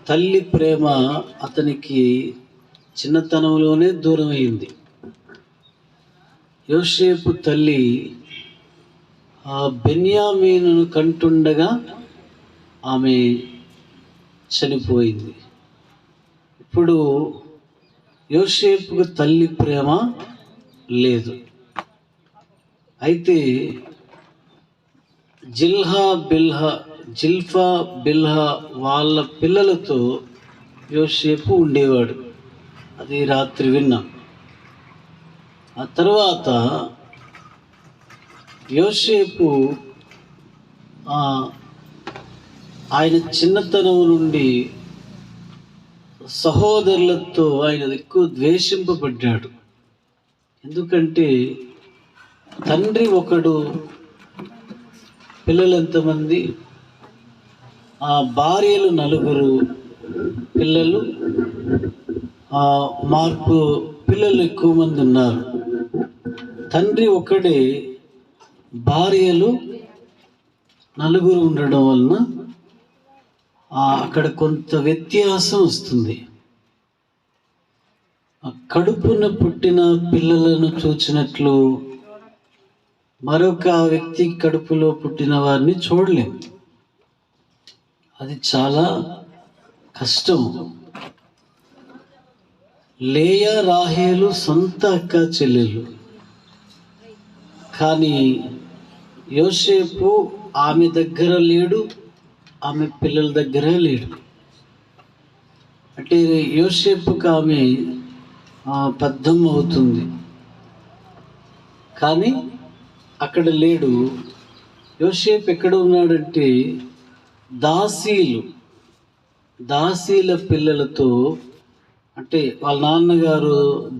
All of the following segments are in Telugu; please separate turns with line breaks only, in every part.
తల్లి ప్రేమ అతనికి చిన్నతనంలోనే దూరమైంది. యోసేపు తల్లి ఆ బెన్యామీనును కంటుండగా ఆమె చనిపోయింది. ఇప్పుడు యోసేపుకు తల్లి ప్రేమ లేదు. అయితే జిల్ఫా బిల్హా వాళ్ళ పిల్లలతో యోసేపు ఉండేవాడు. అది రాత్రి విన్నాం. ఆ తర్వాత యోసేపు ఆయన చిన్నతనం నుండి సహోదరులతో ఆయన ఎక్కువ ద్వేషింపబడ్డాడు. ఎందుకంటే తండ్రి ఒకడు, పిల్లలు ఎంతమంది, భార్యలు 4, పిల్లలు పిల్లలు ఎక్కువ మంది ఉన్నారు. తండ్రి ఒకడే, భార్యలు 4 ఉండడం వలన అక్కడ కొంత వ్యత్యాసం వస్తుంది. కడుపున పుట్టిన పిల్లలను చూచినట్లు మరొక వ్యక్తి కడుపులో పుట్టిన వారిని చూడలేము. అది చాలా కష్టం. లేయా రాహేలు సొంత అక్క చెల్లెలు, కానీ యోసేపు ఆమె దగ్గర లేడు, ఆమె పిల్లల దగ్గర లేడు. అంటే యోసేపుకి ఆమె పెద్దమ్మ అవుతుంది, కానీ అక్కడ లేడు. యోసేపు ఎక్కడ ఉన్నాడంటే దాసీల పిల్లలతో, అంటే వాళ్ళ నాన్నగారు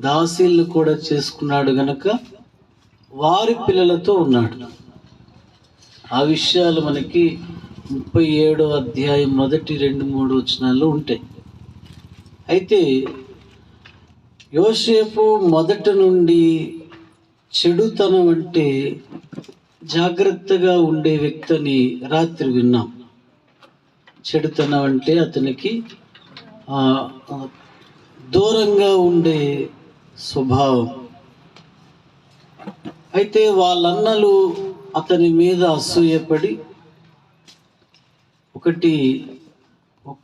దాసీలను కూడా చేసుకున్నాడు గనక వారి పిల్లలతో ఉన్నాడు. ఆ విషయాలు మనకి 37వ అధ్యాయం మొదటి 2-3 వచనాల్లో ఉంటాయి. అయితే యోసేపు మొదటి నుండి చెడుతనం అంటే జాగ్రత్తగా ఉండే వ్యక్తిని రాత్రి విన్నాం. చెడుతనం అంటే అతనికి దూరంగా ఉండే స్వభావం. అయితే వాళ్ళన్నలు అతని మీద అసూయపడి,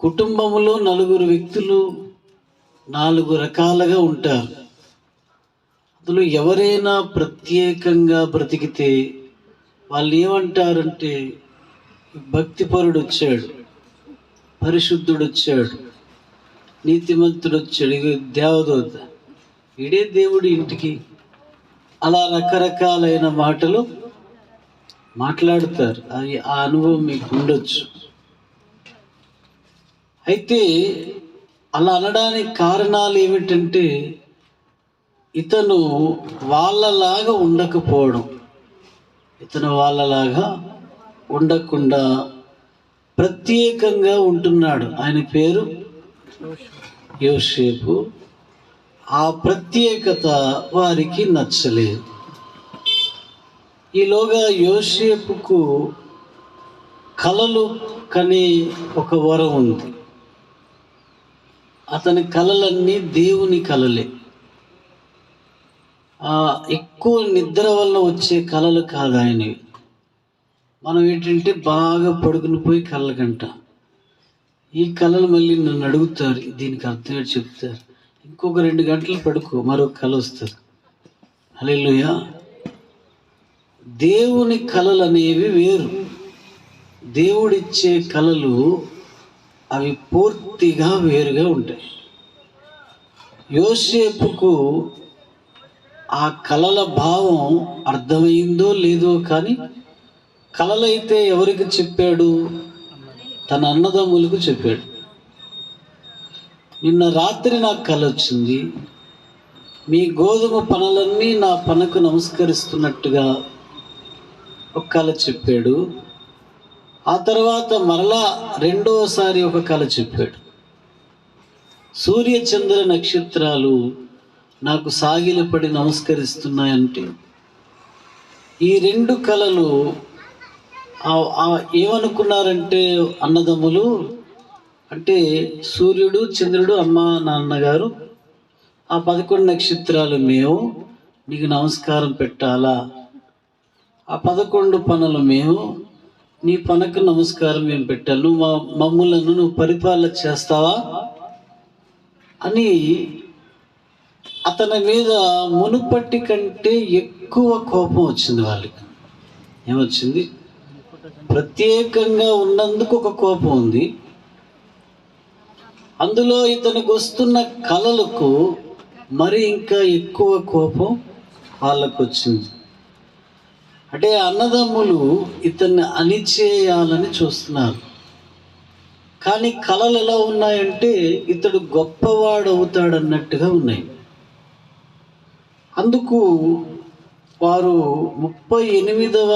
కుటుంబంలో 4 వ్యక్తులు 4 రకాలుగా ఉంటారు. అందులో ఎవరైనా ప్రత్యేకంగా బ్రతికితే వాళ్ళు ఏమంటారంటే, భక్తిపరుడు వచ్చాడు, పరిశుద్ధుడు వచ్చాడు, నీతిమంతుడు వచ్చాడు, దేవదూత, ఇడే దేవుడి ఇంటికి, అలా రకరకాలైన మాటలు మాట్లాడతారు. ఆ అనుభవం మీకు ఉండొచ్చు. అయితే అలా అనడానికి కారణాలు ఏమిటంటే, ఇతను వాళ్ళలాగా ఉండకుండా ప్రత్యేకంగా ఉంటున్నాడు. ఆయన పేరు యోసేపు. ఆ ప్రత్యేకత వారికి నచ్చలేదు. ఈలోగా యోసేపుకు కలలు కనే ఒక వరం ఉంది. అతని కలలన్నీ దేవుని కలలే. ఎక్కువ నిద్ర వల్ల వచ్చే కలలు కాదు ఆయనవి. మనం ఏంటంటే బాగా పడుకుని పోయి కలలు కంటాం. ఈ కళలు మళ్ళీ నన్ను అడుగుతారు, దీనికి అర్థం చెప్తారు. ఇంకొక 2 గంటలు పడుకో, మరో కళ వస్తుంది. హల్లెలూయా. దేవుని కళలు అనేవి వేరు. దేవుడిచ్చే కళలు అవి పూర్తిగా వేరుగా ఉంటాయి. యోసేపుకు ఆ కళల భావం అర్థమైందో లేదో, కానీ కళలైతే ఎవరికి చెప్పాడు? తన అన్నదమ్ములకు చెప్పాడు. నిన్న రాత్రి నాకు కళ వచ్చింది, మీ గోధుమ పనులన్నీ నా పనకు నమస్కరిస్తున్నట్టుగా ఒక కళ చెప్పాడు. ఆ తర్వాత మరలా రెండోసారి ఒక కళ చెప్పాడు. సూర్య చంద్ర నక్షత్రాలు నాకు సాగిలపడి నమస్కరిస్తున్నాయంటే, ఈ 2 కళలు ఏమనుకున్నారంటే అన్నదమ్ములు, అంటే సూర్యుడు, చంద్రుడు, అమ్మ నాన్నగారు, ఆ 11 నక్షత్రాలు మేము నీకు నమస్కారం పెట్టాలా, ఆ 11 పనులు మేము నీ పనకు నమస్కారం మేము పెట్టాలి, నువ్వు మమ్ములను నువ్వు పరిపాలన చేస్తావా అని అతని మీద మునుపటి కంటే ఎక్కువ కోపం వచ్చింది. వాళ్ళకి ఏమొచ్చింది? ప్రత్యేకంగా ఉన్నందుకు ఒక కోపం ఉంది, అందులో ఇతనికి వస్తున్న కలలకు మరి ఇంకా ఎక్కువ కోపం వాళ్ళకు వచ్చింది. అంటే అన్నదమ్ములు ఇతన్ని అణిచేయాలని చూస్తున్నారు. కానీ కలలు ఎలా ఉన్నాయంటే ఇతడు గొప్పవాడు అవుతాడన్నట్టుగా ఉన్నాయి. అందుకు వారు 37వ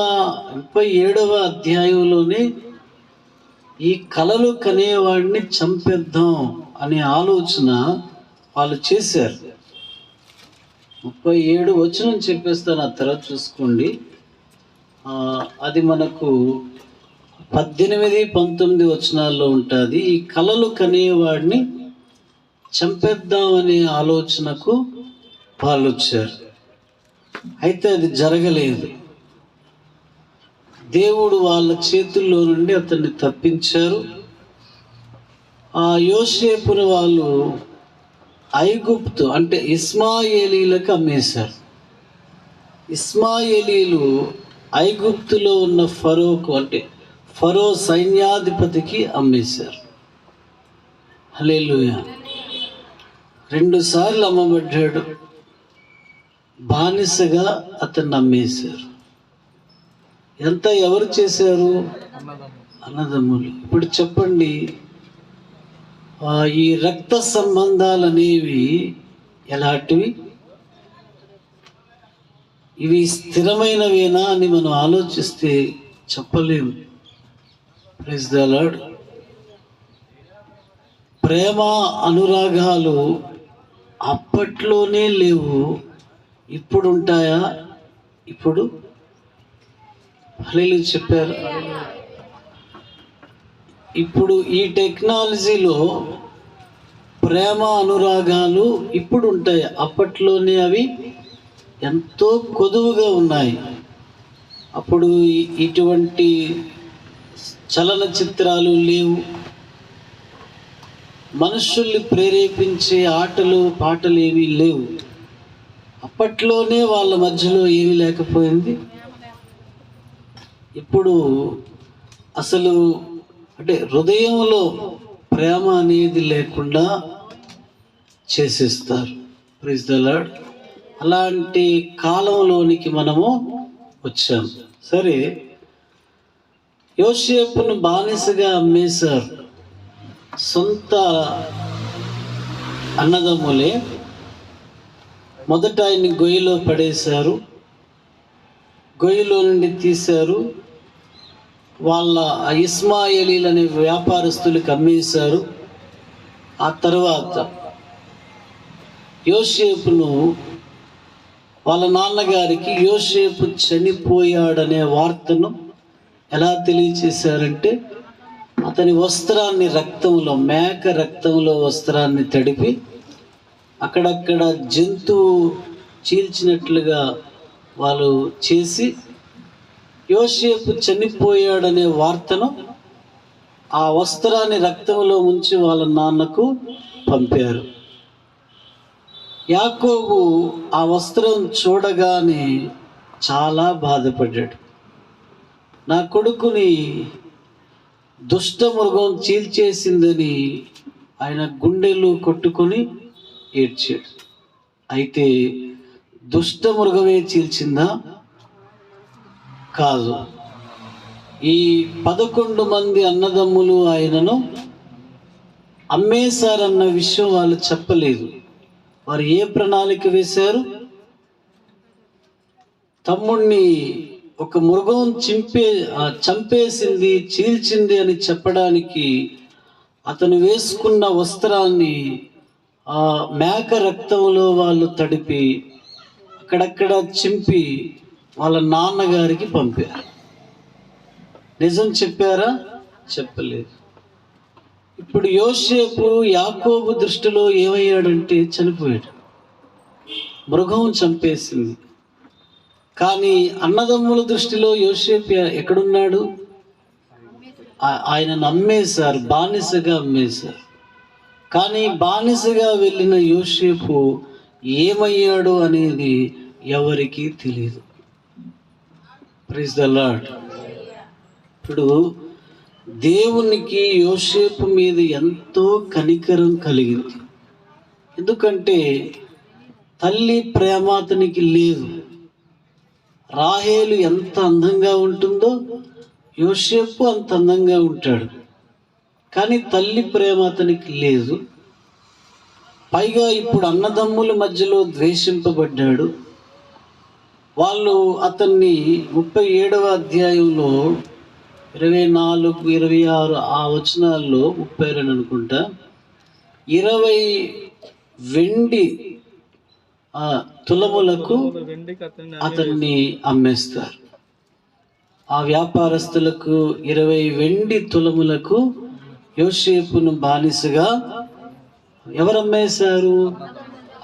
అధ్యాయంలోనే ఈ కలలు కనేవాడిని చంపేద్దాం అనే ఆలోచన వాళ్ళు చేశారు. 37 వచనం చెప్పేస్తాను, ఆ తర్వాత చూసుకోండి. అది మనకు 18, 19 వచనాల్లో ఉంటుంది. ఈ కలలు కనేవాడిని చంపేద్దామనే ఆలోచనకు వాళ్ళు వచ్చారు. అయితే అది జరగలేదు. దేవుడు వాళ్ళ చేతుల్లో నుండి అతన్ని తప్పించారు. ఆ యోసేపును వాళ్ళు ఐగుప్తు అంటే ఇస్మాయేలీలకు అమ్మేశారు. ఇస్మాయేలీలు ఐగుప్తులో ఉన్న ఫరోకు అంటే ఫరో సైన్యాధిపతికి అమ్మేశారు. హల్లెలూయా. 2 సార్లు అమ్మబడ్డాడు. బానిసగా అతన్ని అమ్మేశారు. ఎంత ఎవరు చేశారు? అన్నదమ్ములు. ఇప్పుడు చెప్పండి, ఈ రక్త సంబంధాలు అనేవి ఎలాంటివి? ఇవి స్థిరమైనవేనా అని మనం ఆలోచిస్తే చెప్పలేము. Praise the lord. ప్రేమ అనురాగాలు అప్పట్లోనే లేవు, ఇప్పుడు ఉంటాయా? ఇప్పుడు హల్లెలూయా చెప్పారు. ఇప్పుడు ఈ టెక్నాలజీలో ప్రేమ అనురాగాలు ఇప్పుడు ఉంటాయి, అప్పట్లోనే అవి ఎంతో కొదువుగా ఉన్నాయి. అప్పుడు ఇటువంటి చలనచిత్రాలు లేవు, మనుషుల్ని ప్రేరేపించే ఆటలు పాటలు ఏమీ లేవు. అప్పట్లోనే వాళ్ళ మధ్యలో ఏమీ లేకపోయింది. ఇప్పుడు అసలు అంటే హృదయంలో ప్రేమ అనేది లేకుండా చేసేస్తారు. Praise the lord. అలాంటి కాలంలోనికి మనము వచ్చాం. సరే, యోసేపును బానిసగా అమ్మేశారు. సొంత అన్నదమ్ములే. మొదట ఆయన్ని గొయ్యిలో పడేశారు, గొయ్యిలో నుండి తీశారు. వాళ్ళ ఇస్మాయేలీలు అనే వ్యాపారస్తులకు అమ్మేశారు. ఆ తర్వాత యోసేపును వాళ్ళ నాన్నగారికి యోసేపు చనిపోయాడనే వార్తను ఎలా తెలియచేశారంటే అతని వస్త్రాన్ని రక్తంలో, మేక రక్తంలో వస్త్రాన్ని తడిపి అక్కడక్కడ జంతువు చీల్చినట్లుగా వాళ్ళు చేసి యోసేపు చనిపోయాడనే వార్తను ఆ వస్త్రాన్ని రక్తంలో ఉంచి వాళ్ళ నాన్నకు పంపారు. యాకోబు ఆ వస్త్రం చూడగానే చాలా బాధపడ్డాడు. నా కొడుకుని దుష్ట మృగం చీల్చేసిందని ఆయన గుండెలు కొట్టుకొని ఏడ్చాడు. అయితే దుష్ట మృగమే చీల్చిందా? కాదు. ఈ 11 మంది అన్నదమ్ములు ఆయనను అమ్మేశారన్న విషయం వాళ్ళు చెప్పలేదు. వారు ఏ ప్రణాళిక వేశారు? తమ్ముణ్ణి ఒక మృగం చంపేసింది, చీల్చింది అని చెప్పడానికి అతను వేసుకున్న వస్త్రాన్ని ఆ మేక రక్తంలో వాళ్ళు తడిపి అక్కడక్కడ చింపి వాళ్ళ నాన్నగారికి పంపారు. నిజం చెప్పారా? చెప్పలేదు. ఇప్పుడు యోసేపు యాకోబు దృష్టిలో ఏమయ్యాడంటే చనిపోయాడు, మృగం చంపేసింది. కానీ అన్నదమ్ముల దృష్టిలో యోసేపు ఎక్కడున్నాడు? ఆయనను అమ్మేశారు, బానిసగా అమ్మేశారు. కానీ బానిసగా వెళ్ళిన యోసేపు ఏమయ్యాడు అనేది ఎవరికీ తెలియదు. Praise the lord. ఇప్పుడు దేవునికి యోసేపు మీద ఎంతో కనికరం కలిగింది. ఎందుకంటే తల్లి ప్రేమ అతనికి లేదు. రాహేలు ఎంత అందంగా ఉంటుందో యోసేపు అంత అందంగా ఉంటాడు. కానీ తల్లి ప్రేమ అతనికి లేదు. పైగా ఇప్పుడు అన్నదమ్ముల మధ్యలో ద్వేషింపబడ్డాడు. వాళ్ళు అతన్ని 37వ అధ్యాయంలో 24, 26 ఆ వచనాల్లో 32 అనుకుంటా 20 వెండి తులములకు అతన్ని అమ్మేస్తారు. ఆ వ్యాపారస్తులకు 20 వెండి తులములకు యోసేపును బానిసగా ఎవరు అమ్మేశారు?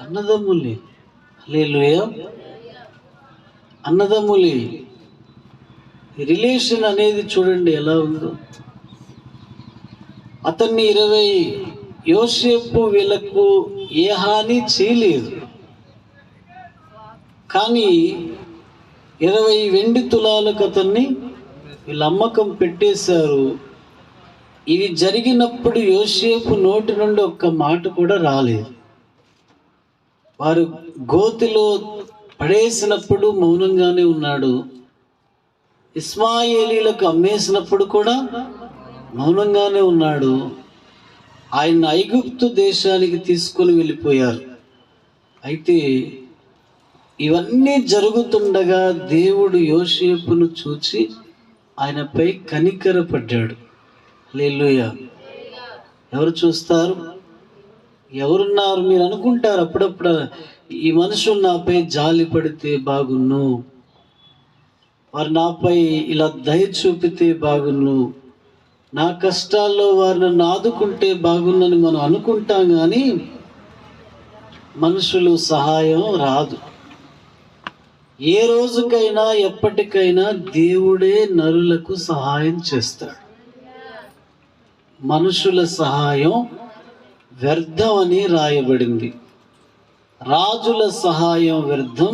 అన్నదమ్ములే. హల్లెలూయా. అన్నదమ్ములే. రిలేషన్ అనేది చూడండి ఎలా ఉందో. అతన్ని 20 యోసేపు వీళ్ళకు ఏ హాని చేయలేదు, కానీ 20 వెండి తులాలకు అతన్ని వీళ్ళు అమ్మకం పెట్టేశారు. ఇవి జరిగినప్పుడు యోసేపు నోటి నుండి ఒక్క మాట కూడా రాలేదు. వారు గోతిలో పడేసినప్పుడు మౌనంగానే ఉన్నాడు. ఇస్మాయేలీలకు అమ్మేసినప్పుడు కూడా మౌనంగానే ఉన్నాడు. ఆయన ఐగుప్తు దేశానికి తీసుకొని వెళ్ళిపోయారు. అయితే ఇవన్నీ జరుగుతుండగా దేవుడు యోసేపును చూచి ఆయనపై కనికరపడ్డాడు. హల్లెలూయా. ఎవరు చూస్తారు? ఎవరున్నారు? మీరు అనుకుంటారు అప్పుడప్పుడు, ఈ మనుషులు నాపై జాలి పడితే బాగున్ను, వారు నాపై ఇలా దయ చూపితే బాగున్ను, నా కష్టాల్లో వారు నన్ను ఆదుకుంటే బాగున్నని మనం అనుకుంటాం. కానీ మనుషులు సహాయం రాదు. ఏ రోజుకైనా ఎప్పటికైనా దేవుడే నరులకు సహాయం చేస్తాడు. మనుషుల సహాయం వ్యర్థం అని రాయబడింది. రాజుల సహాయం వ్యర్థం,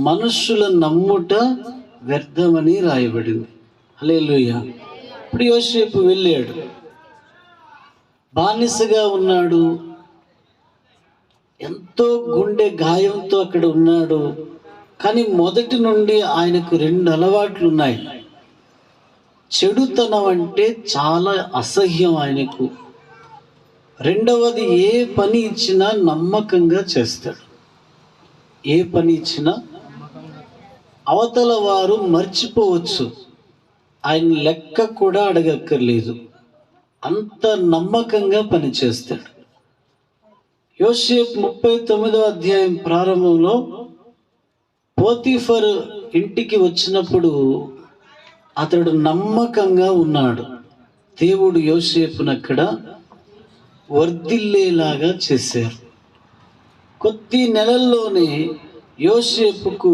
మనుషుల నమ్ముట వ్యర్థమని రాయబడింది. హల్లెలూయా. ఇప్పుడు యోసేపు వెళ్ళాడు, బానిసగా ఉన్నాడు, ఎంతో గుండె గాయంతో అక్కడ ఉన్నాడు. కానీ మొదటి నుండి ఆయనకు 2 అలవాట్లు ఉన్నాయి. చెడుతనం అంటే చాలా అసహ్యం ఆయనకు. రెండవది, ఏ పని ఇచ్చినా నమ్మకంగా చేస్తాడు. ఏ పని ఇచ్చినా అవతల వారు మర్చిపోవచ్చు, ఆయన లెక్క కూడా అడగక్కర్లేదు, అంత నమ్మకంగా పనిచేస్తాడు. యోసేపు 39వ అధ్యాయం ప్రారంభంలో పోతీఫర్ ఇంటికి వచ్చినప్పుడు అతడు నమ్మకంగా ఉన్నాడు. దేవుడు యోసేపును అక్కడ వర్ధిల్లేలాగా చేశారు. కొద్ది నెలల్లోనే యోసేపుకు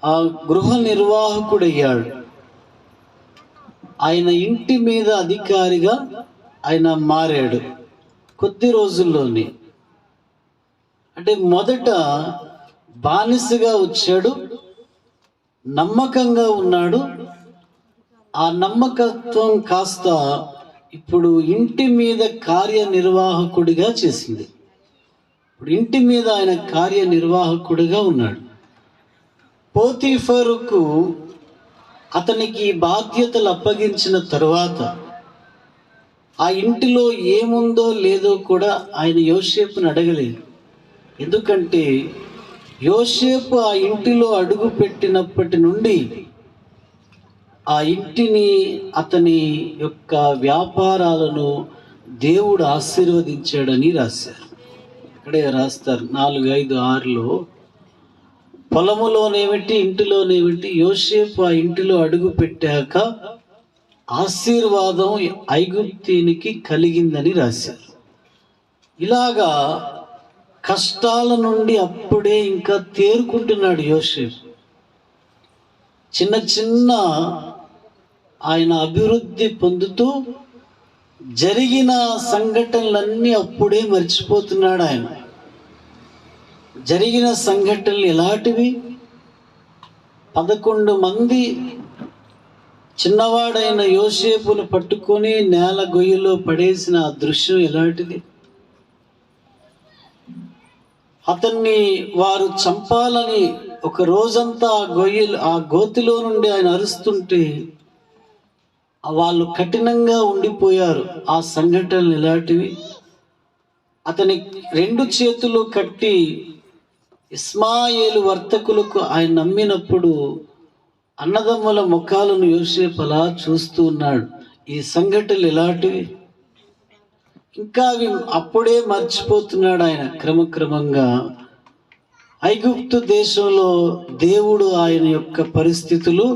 ఆ గృహ నిర్వాహకుడయ్యాడు. ఆయన ఇంటి మీద అధికారిగా ఆయన మారాడు కొద్ది రోజుల్లోనే. అంటే మొదట బానిసగా వచ్చాడు, నమ్మకంగా ఉన్నాడు. ఆ నమ్మకత్వం కాస్త ఇప్పుడు ఇంటి మీద కార్యనిర్వాహకుడిగా చేసింది. ఇప్పుడు ఇంటి మీద ఆయన కార్యనిర్వాహకుడిగా ఉన్నాడు. పోతీఫరుకు అతనికి బాధ్యతలు అప్పగించిన తరువాత ఆ ఇంటిలో ఏముందో లేదో కూడా ఆయన యోసేపుని అడగలేదు. ఎందుకంటే యోసేపు ఆ ఇంటిలో అడుగు పెట్టినప్పటి నుండి ఆ ఇంటిని, అతని యొక్క వ్యాపారాలను దేవుడు ఆశీర్వదించాడని రాశారు. ఇక్కడే రాస్తారు 4, 5, 6లో పొలములోనేమిటి ఇంటిలోనేమిటి యోసేపు ఆ ఇంటిలో అడుగు పెట్టాక ఆశీర్వాదం ఐగుప్తీనికి కలిగిందని రాశారు. ఇలాగా కష్టాల నుండి అప్పుడే ఇంకా తేరుకుంటున్నాడు యోసేపు. చిన్న చిన్న ఆయన అభివృద్ధి పొందుతూ జరిగిన సంఘటనలన్నీ అప్పుడే మర్చిపోతున్నాడు ఆయన. జరిగిన సంఘటనలు ఎలాంటివి? 11 మంది చిన్నవాడైన యోసేపును పట్టుకొని నేల గొయ్యిలో పడేసిన ఆ దృశ్యం ఎలాంటిది? అతన్ని వారు చంపాలని ఒక రోజంతా ఆ గోతిలో నుండి ఆయన అరుస్తుంటే వాళ్ళు కఠినంగా ఉండిపోయారు. ఆ సంఘటనలు ఎలాంటివి? అతని 2 చేతులు కట్టి ఇస్మాయేలు వర్తకులకు ఆయన నమ్మినప్పుడు అన్నదమ్ముల ముఖాలను యోసేపు అలా చూస్తూ ఉన్నాడు. ఈ సంఘటనలు ఎలాంటివి? ఇంకా అవి అప్పుడే మర్చిపోతున్నాడు ఆయన. క్రమక్రమంగా ఐగుప్తు దేశంలో దేవుడు ఆయన యొక్క పరిస్థితులు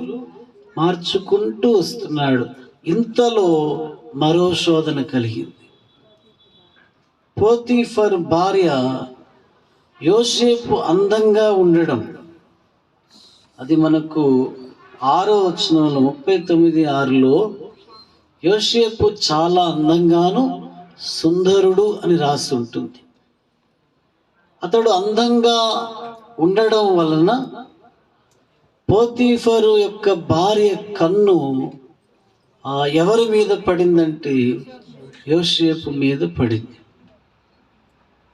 మార్చుకుంటూ వస్తున్నాడు. ఇంతలో మరో శోధన కలిగింది. పోతీఫర్ భార్య యోసేపు అందంగా ఉండడం, అది మనకు 6వ వచనంలో 39:6లో యోసేపు చాలా అందంగాను సుందరుడు అని రాసి ఉంటుంది. అతడు అందంగా ఉండడం వలన పోతీఫరు యొక్క భార్య కన్ను ఎవరి మీద పడిందంటే యోసేపు మీద పడింది.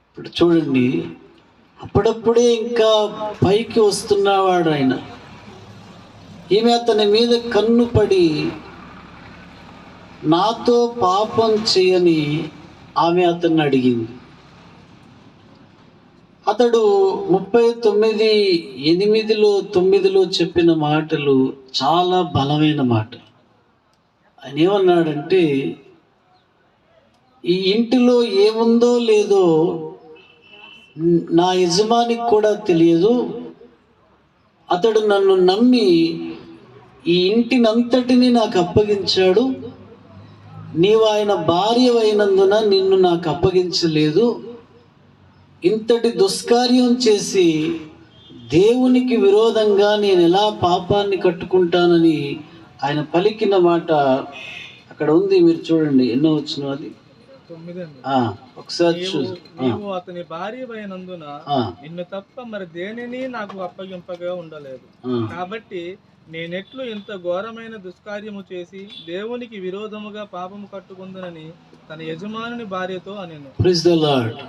ఇప్పుడు చూడండి, అప్పుడప్పుడే ఇంకా పైకి వస్తున్నవాడు ఆయన. ఈమె అతని మీద కన్ను పడి నాతో పాపం చేయని ఆమె అతన్ని అడిగింది. అతడు 39:8లో 9లో చెప్పిన మాటలు చాలా బలమైన మాటలు. ఆయన ఏమన్నాడంటే, ఈ ఇంటిలో ఏముందో లేదో నా యజమానికి కూడా తెలియదు. అతడు నన్ను నమ్మి ఈ ఇంటినంతటిని నాకు అప్పగించాడు. నీవు ఆయన భార్య అయినందున నిన్ను నాకు అప్పగించలేదు. ఇంతటి దుష్కార్యం చేసి దేవునికి విరోధంగా నేను ఎలా పాపాన్ని కట్టుకుంటానని ఆయన పలికిన మాట అక్కడ ఉంది. మీరు చూడండి, ఎన్నో వచ్చిన అది
9.
ఒకసారి
నీవు అతని భార్య అయినందున నిన్ను తప్ప మరి దేనిని నాకు అప్పగింపగా ఉండలేదు. కాబట్టి నేనెట్లు ఇంత ఘోరమైన దుష్కార్యము చేసి దేవునికి విరోధముగా పాపము కట్టుకుందునని తన యజమానుని భార్యతో అనెను.
Praise the lord.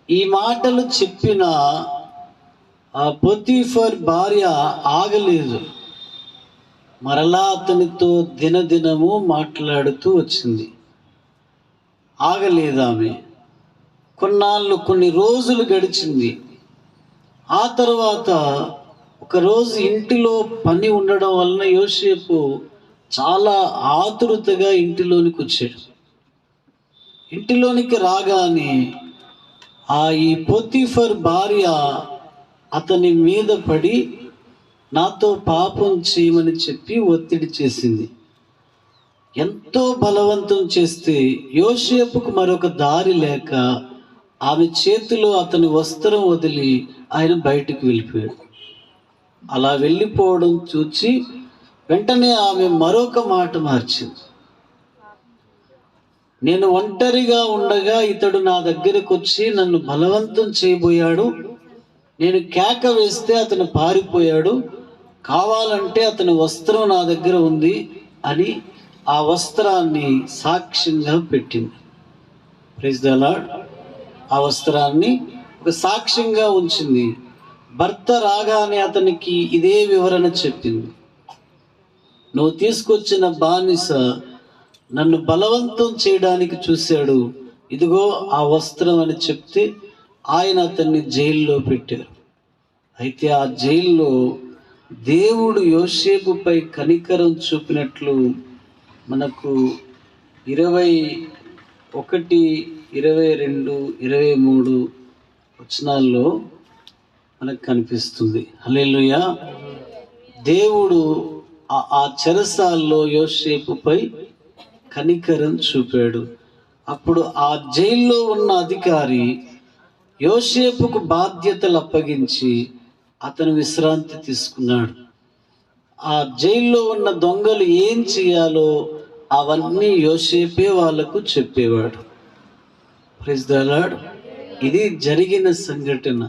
ఈ మాటలు చెప్పిన ఆ పోతీఫర్ భార్య ఆగలేదు. మరలా అతనితో దినదినము మాట్లాడుతూ వచ్చింది. ఆగలేదు ఆమె. కొన్ని రోజులు గడిచింది. ఆ తర్వాత ఒకరోజు ఇంటిలో పని ఉండడం వలన యోసేపు చాలా ఆతురతగా ఇంటిలోనికి వచ్చాడు. ఇంటిలోనికి రాగానే ఈ పోతీఫర్ భార్య అతని మీద పడి నాతో పాపం చేయమని చెప్పి ఒత్తిడి చేసింది. ఎంతో బలవంతం చేస్తే యోసేపుకు మరొక దారి లేక ఆమె చేతిలో అతని వస్త్రం వదిలి ఆయన బయటికి వెళ్ళిపోయాడు. అలా వెళ్ళిపోవడం చూచి వెంటనే ఆమె మరొక మాట మార్చింది. నేను ఒంటరిగా ఉండగా ఇతడు నా దగ్గరకు వచ్చి నన్ను బలవంతం చేయబోయాడు. నేను కేక వేస్తే అతను పారిపోయాడు. కావాలంటే అతని వస్త్రం నా దగ్గర ఉంది అని ఆ వస్త్రాన్ని సాక్ష్యంగా పెట్టింది. Praise the lord. ఆ వస్త్రాన్ని ఒక సాక్ష్యంగా ఉంచింది. భర్త రాగానే అతనికి ఇదే వివరణ చెప్పింది. నువ్వు తీసుకొచ్చిన బానిస నన్ను బలవంతం చేయడానికి చూశాడు, ఇదిగో ఆ వస్త్రం అని చెప్తే ఆయన అతన్ని జైల్లో పెట్టారు. అయితే ఆ జైల్లో దేవుడు యోసేపుపై కనికరం చూపినట్లు మనకు 21, 22, 23 వచనాల్లో మనకు కనిపిస్తుంది. హల్లెలూయా. దేవుడు ఆ చెరసాల్లో యోసేపుపై కనికరం చూపాడు. అప్పుడు ఆ జైల్లో ఉన్న అధికారి యోసేపుకు బాధ్యతలు అప్పగించి అతను విశ్రాంతి తీసుకున్నాడు. ఆ జైల్లో ఉన్న దొంగలు ఏం చేయాలో అవన్నీ యోసేపే వాళ్ళకు చెప్పేవాడు. Praise the lord. ఇది జరిగిన సంఘటన.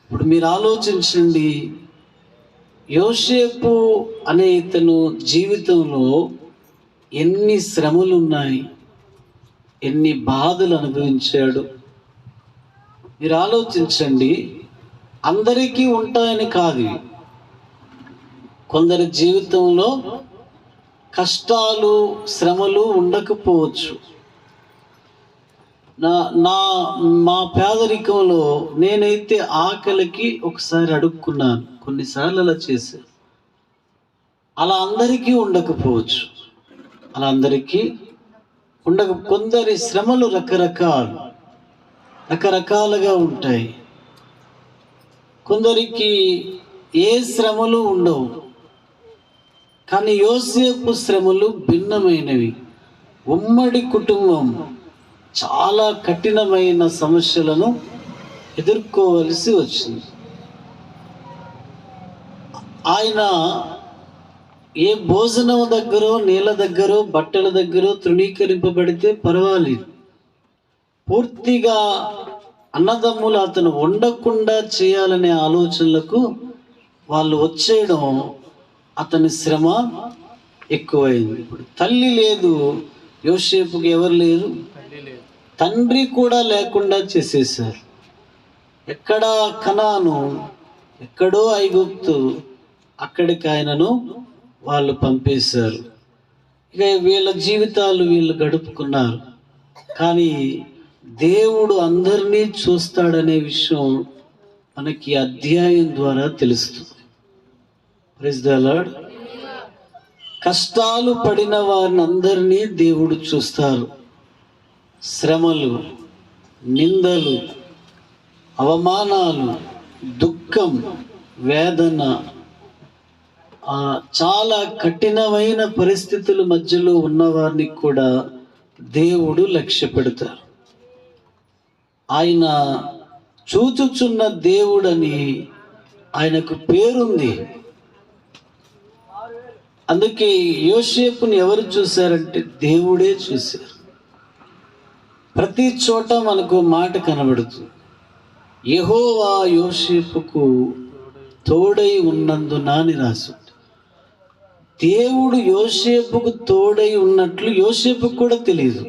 ఇప్పుడు మీరు ఆలోచించండి, యోసేపు అనే ఇతను జీవితంలో ఎన్ని శ్రమలు ఉన్నాయి, ఎన్ని బాధలు అనుభవించాడు. మీరు ఆలోచించండి. అందరికీ ఉంటాయని కాదు, కొందరి జీవితంలో కష్టాలు శ్రమలు ఉండకపోవచ్చు. మా పేదరికంలో నేనైతే ఆకలికి ఒకసారి అడుక్కున్నాను, కొన్నిసార్లు అలా చేశాను. అలా అందరికీ ఉండకపోవచ్చు, అలా అందరికీ కొందరి శ్రమలు రకరకాలుగా ఉంటాయి. కొందరికి ఏ శ్రమలు ఉండవు. కానీ యోసేపు శ్రమలు భిన్నమైనవి. ఉమ్మడి కుటుంబం చాలా కఠినమైన సమస్యలను ఎదుర్కోవలసి వచ్చింది. ఆయన ఏ భోజనం దగ్గర, నీళ్ళ దగ్గర, బట్టల దగ్గర తృణీకరింపబడితే పర్వాలేదు, పూర్తిగా అన్నదమ్ములు అతను ఉండకుండా చేయాలనే ఆలోచనలకు వాళ్ళు వచ్చేయడం అతని శ్రమ ఎక్కువైంది. ఇప్పుడు తల్లి లేదు యోసేపుకి, ఎవరు లేరు, తండ్రి కూడా లేకుండా చేసేసారు. ఎక్కడా కనాను, ఎక్కడో ఐగుప్తు, అక్కడికి ఆయనను వాళ్ళు పంపేశారు. ఇక వీళ్ళ జీవితాలు వీళ్ళు గడుపుకున్నారు. కానీ దేవుడు అందరినీ చూస్తాడనే విషయం మనకి అధ్యాయం ద్వారా తెలుస్తుంది. Praise the lord. కష్టాలు పడిన వారిని అందరినీ దేవుడు చూస్తారు. శ్రమలు, నిందలు, అవమానాలు, దుఃఖం, వేదన, చాలా కఠినమైన పరిస్థితుల మధ్యలో ఉన్నవారిని కూడా దేవుడు లక్ష్య పెడతారు. ఆయన చూచుచున్న దేవుడని ఆయనకు పేరుంది. అందుకే యోసేపుని ఎవరు చూశారంటే దేవుడే చూశారు. ప్రతి చోట మనకు మాట కనబడుతుంది, యెహోవా యోసేపుకు తోడై ఉన్నందున అని రాసి. దేవుడు యోసేపుకు తోడై ఉన్నట్లు యోసేపుకు కూడా తెలియదు.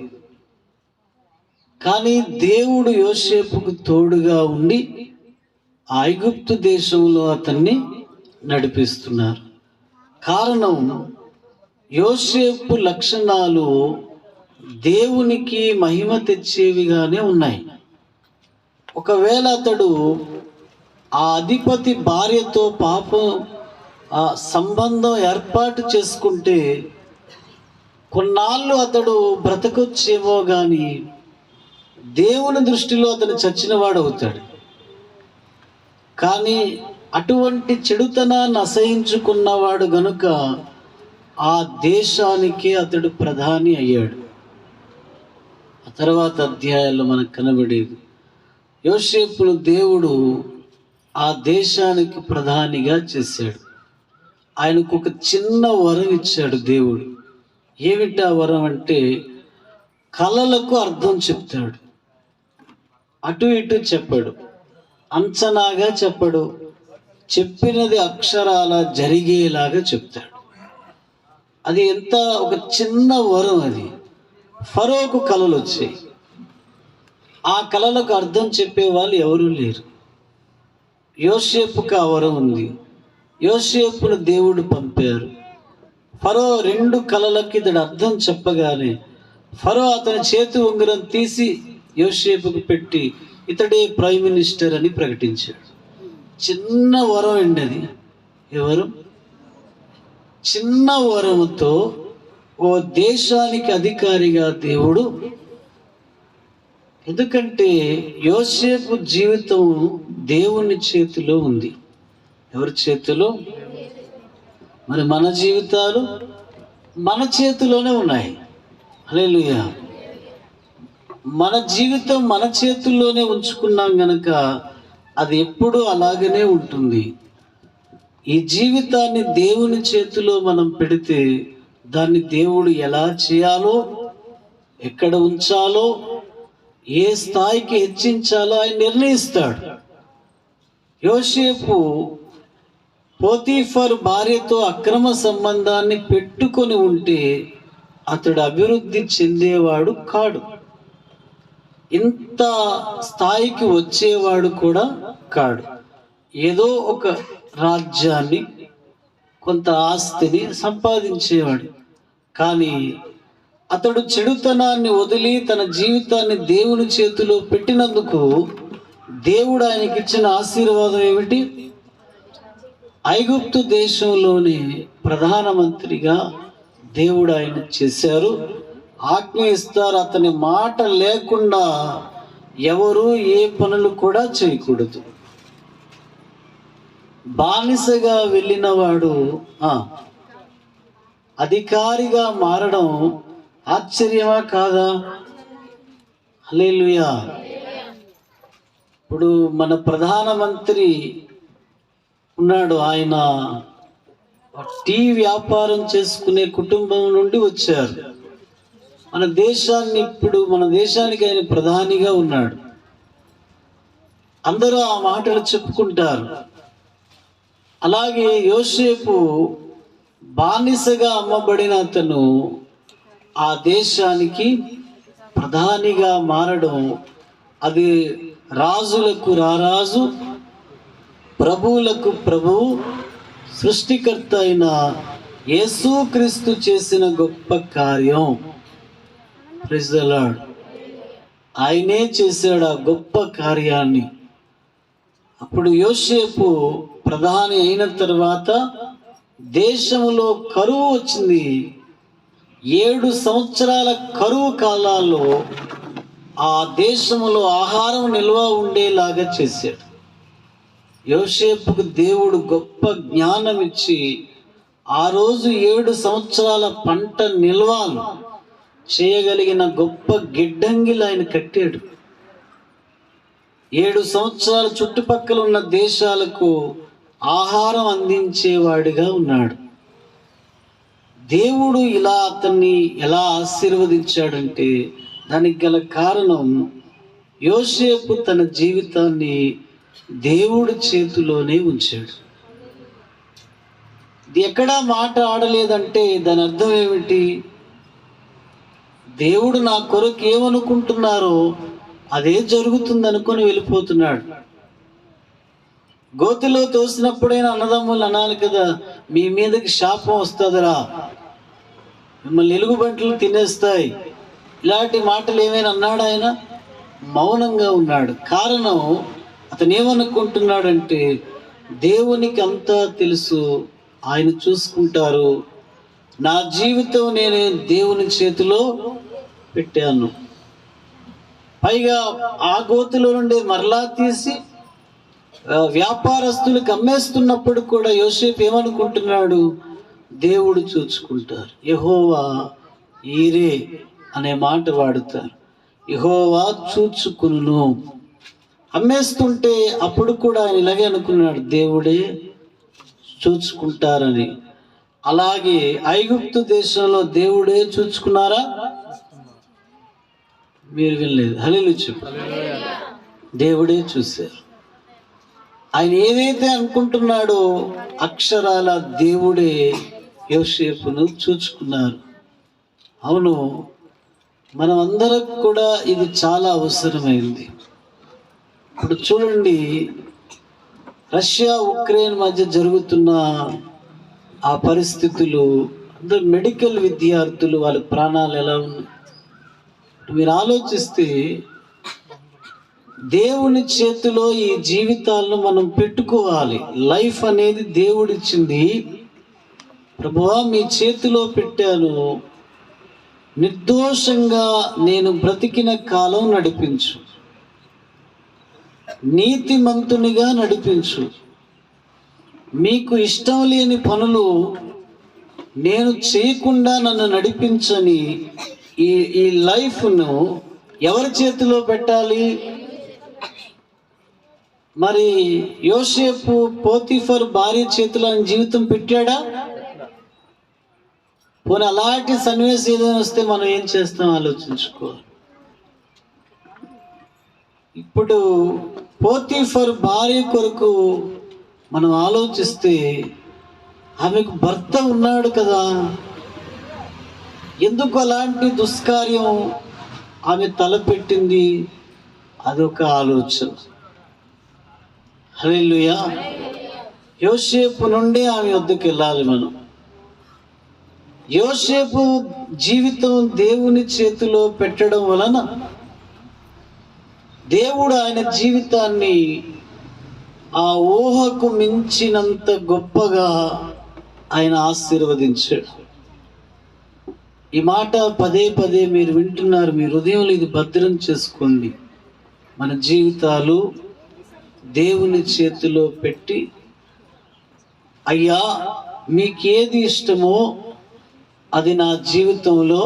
కానీ దేవుడు యోసేపుకు తోడుగా ఉండి ఐగుప్తు దేశంలో అతన్ని నడిపిస్తున్నారు. కారణం, యోసేపు లక్షణాలు దేవునికి మహిమ తెచ్చేవిగానే ఉన్నాయి. ఒకవేళ అతడు ఆ అధిపతి భార్యతో సంబంధం ఏర్పాటు చేసుకుంటే కొన్నాళ్ళు అతడు బ్రతకొచ్చేమో కానీ దేవుని దృష్టిలో అతను చచ్చినవాడు అవుతాడు. కానీ అటువంటి చెడుతనాన్ని అసహించుకున్నవాడు గనుక ఆ దేశానికి అతడు ప్రధాని అయ్యాడు. ఆ తర్వాత అధ్యాయాల్లో మనకు కనబడేది, యోసేపును దేవుడు ఆ దేశానికి ప్రధానిగా చేశాడు. ఆయనకు ఒక చిన్న వరం ఇచ్చాడు దేవుడు. ఏమిటా వరం అంటే, కలలకు అర్థం చెప్తాడు. అటు ఇటు చెప్పడు, అంచనాగా చెప్పడు, చెప్పినది అక్షరాల జరిగేలాగా చెప్తాడు. అది ఎంత ఒక చిన్న వరం అది. ఫరోకు కలలు వచ్చాయి. ఆ కలలకు అర్థం చెప్పే వాళ్ళు ఎవరూ లేరు. యోసేపుకు ఆ వరం ఉంది. యోసేపును దేవుడు పంపారు. ఫరో 2 కలలకి ఇతడు అర్థం చెప్పగానే ఫరో అతని చేతి ఉంగరం తీసి యోసేపుకు పెట్టి ఇతడే ప్రైమ్ మినిస్టర్ అని ప్రకటించాడు. చిన్న వరం అండి అది. ఎవరు? చిన్న వరముతో ఓ దేశానికి అధికారిగా దేవుడు. ఎందుకంటే యోసేపు జీవితం దేవుని చేతిలో ఉంది. ఎవరి చేతిలో? మరి మన జీవితాలు మన చేతిలోనే ఉన్నాయి. హల్లెలూయా. మన జీవితం మన చేతుల్లోనే ఉంచుకున్నాం గనక అది ఎప్పుడూ అలాగనే ఉంటుంది. ఈ జీవితాన్ని దేవుని చేతిలో మనం పెడితే దాన్ని దేవుడు ఎలా చేయాలో, ఎక్కడ ఉంచాలో, ఏ స్థాయికి హెచ్చించాలో ఆయన నిర్ణయిస్తాడు. యోసేపు పోతీఫర్ భార్యతో అక్రమ సంబంధాన్ని పెట్టుకొని ఉంటే అతడు అభివృద్ధి చెందేవాడు కాడు, ఇంత స్థాయికి వచ్చేవాడు కూడా కాడు. ఏదో ఒక రాజ్యాన్ని, కొంత ఆస్తిని సంపాదించేవాడు. కానీ అతడు చెడుతనాన్ని వదిలి తన జీవితాన్ని దేవుని చేతిలో పెట్టినందుకు దేవుడు ఆయనకి ఇచ్చిన ఆశీర్వాదం ఏమిటి? ఐగుప్తు దేశంలోని ప్రధానమంత్రిగా దేవుడు ఆయన చేశారు. ఆజ్ఞ ఇస్తారు, అతని మాట లేకుండా ఎవరు ఏ పనులు కూడా చేయకూడదు. బానిసగా వెళ్ళిన వాడు అధికారిగా మారడం ఆశ్చర్యమా కాదా? హల్లెలూయా. ఇప్పుడు మన ప్రధానమంత్రి ఉన్నాడు, ఆయన టీ వ్యాపారం చేసుకునే కుటుంబం నుండి వచ్చారు. మన దేశానికి ఆయన ప్రధానిగా ఉన్నాడు. అందరూ ఆ మాటలు చెప్పుకుంటారు. అలాగే యోసేపు బానిసగా అమ్మబడిన అతను ఆ దేశానికి ప్రధానిగా మారడం, అది రాజులకు రారాజు, ప్రభువులకు ప్రభువు, సృష్టికర్త అయిన యేసుక్రీస్తు చేసిన గొప్ప కార్యం. Praise the lord. ఆయనే చేశాడు ఆ గొప్ప కార్యాన్ని. అప్పుడు యోసేపు ప్రధాని అయిన తర్వాత దేశంలో కరువు వచ్చింది. 7 సంవత్సరాల కరువు కాలాల్లో ఆ దేశంలో ఆహారం నిల్వ ఉండేలాగా చేశాడు. యోసేపుకు దేవుడు గొప్ప జ్ఞానం ఇచ్చి ఆ రోజు 7 సంవత్సరాల పంట నిల్వలు చేయగలిగిన గొప్ప గిడ్డంగిలు ఆయన కట్టాడు. 7 సంవత్సరాల చుట్టుపక్కల ఉన్న దేశాలకు ఆహారం అందించేవాడిగా ఉన్నాడు. దేవుడు ఇలా అతన్ని ఎలా ఆశీర్వదించాడంటే దానికి గల కారణం యోసేపు తన జీవితాన్ని దేవుడి చేతిలోనే ఉంచాడు. ఇది ఎక్కడా మాట ఆడలేదంటే దాని అర్థం ఏమిటి? దేవుడు నా కొరకు ఏమనుకుంటున్నారో అదే జరుగుతుంది అనుకొని వెళ్ళిపోతున్నాడు. గోతిలో తోసినప్పుడైనా అన్నదమ్ములు అనాలి కదా, మీ మీదకి శాపం వస్తుందిరా, మిమ్మల్ని ఎలుగుబంట్లు తినేస్తాయి, ఇలాంటి మాటలు ఏమైనా అన్నాడు? ఆయన మౌనంగా ఉన్నాడు. కారణం అతను ఏమనుకుంటున్నాడంటే దేవునికి అంతా తెలుసు, ఆయన చూసుకుంటారు, నా జీవితం నేను దేవుని చేతిలో పెట్టాను. పైగా ఆ గోతిలో నుండి మరలా తీసి వ్యాపారస్తులకు అమ్మేస్తున్నప్పుడు కూడా యోసేపు ఏమనుకుంటున్నాడు? దేవుడు చూసుకుంటారు. యెహోవా ఈరే అనే మాట వాడుతారు. యెహోవా చూచుకును. అమ్మేస్తుంటే అప్పుడు కూడా ఆయన ఇలాగే అనుకున్నాడు, దేవుడే చూసుకుంటారని. అలాగే ఐగుప్తు దేశంలో దేవుడే చూసుకున్నారా? మీరు వినలేదు. హల్లెలూయా చెప్పు. దేవుడే చూశారు. ఆయన ఏదైతే అనుకుంటున్నాడో అక్షరాల దేవుడే యోసేపును చూచుకున్నారు. అవును, మనం అందరం కూడా ఇది చాలా అవసరమైంది. ఇప్పుడు చూడండి, రష్యా ఉక్రెయిన్ మధ్య జరుగుతున్న ఆ పరిస్థితులు, అందరు మెడికల్ విద్యార్థులు, వాళ్ళ ప్రాణాలు ఎలా ఉన్నాయి మీరు ఆలోచిస్తే, దేవుని చేతిలో ఈ జీవితాలను మనం పెట్టుకోవాలి. లైఫ్ అనేది దేవుడిచ్చింది. ప్రభువా మీ చేతిలో పెట్టాను, నిర్దోషంగా నేను బ్రతికిన కాలం నడిపించు, నీతిమంతునిగా నడిపించు, మీకు ఇష్టం లేని పనులు నేను చేయకుండా నన్ను నడిపించని ఈ ఈ లైఫ్ను ఎవరి చేతిలో పెట్టాలి? మరి యోసేపు పోతిఫర్ భార్య చేతిలో ఆయన జీవితం పెట్టాడా? పోనీ అలాంటి సన్నివేశం ఏదైనా వస్తే మనం ఏం చేస్తాం ఆలోచించుకోవాలి. ఇప్పుడు పోతిఫర్ భార్య కొరకు మనం ఆలోచిస్తే ఆమెకు భర్త ఉన్నాడు కదా, ఎందుకు అలాంటి దుష్కార్యం ఆమె తలపెట్టింది? అదొక ఆలోచన. హల్లెలూయా. యోసేపు నుండి ఆమె వద్దకు వెళ్ళాలి మనం. యోసేపు జీవితం దేవుని చేతిలో పెట్టడం వలన దేవుడు ఆయన జీవితాన్ని ఆ ఊహకు మించినంత గొప్పగా ఆయన ఆశీర్వదించాడు. ఈ మాట పదే పదే మీరు వింటున్నారు, మీ హృదయంలో ఇది భద్రం చేసుకోండి. మన జీవితాలు దేవుని చేతిలో పెట్టి, అయ్యా మీకేది ఇష్టమో అది నా జీవితంలో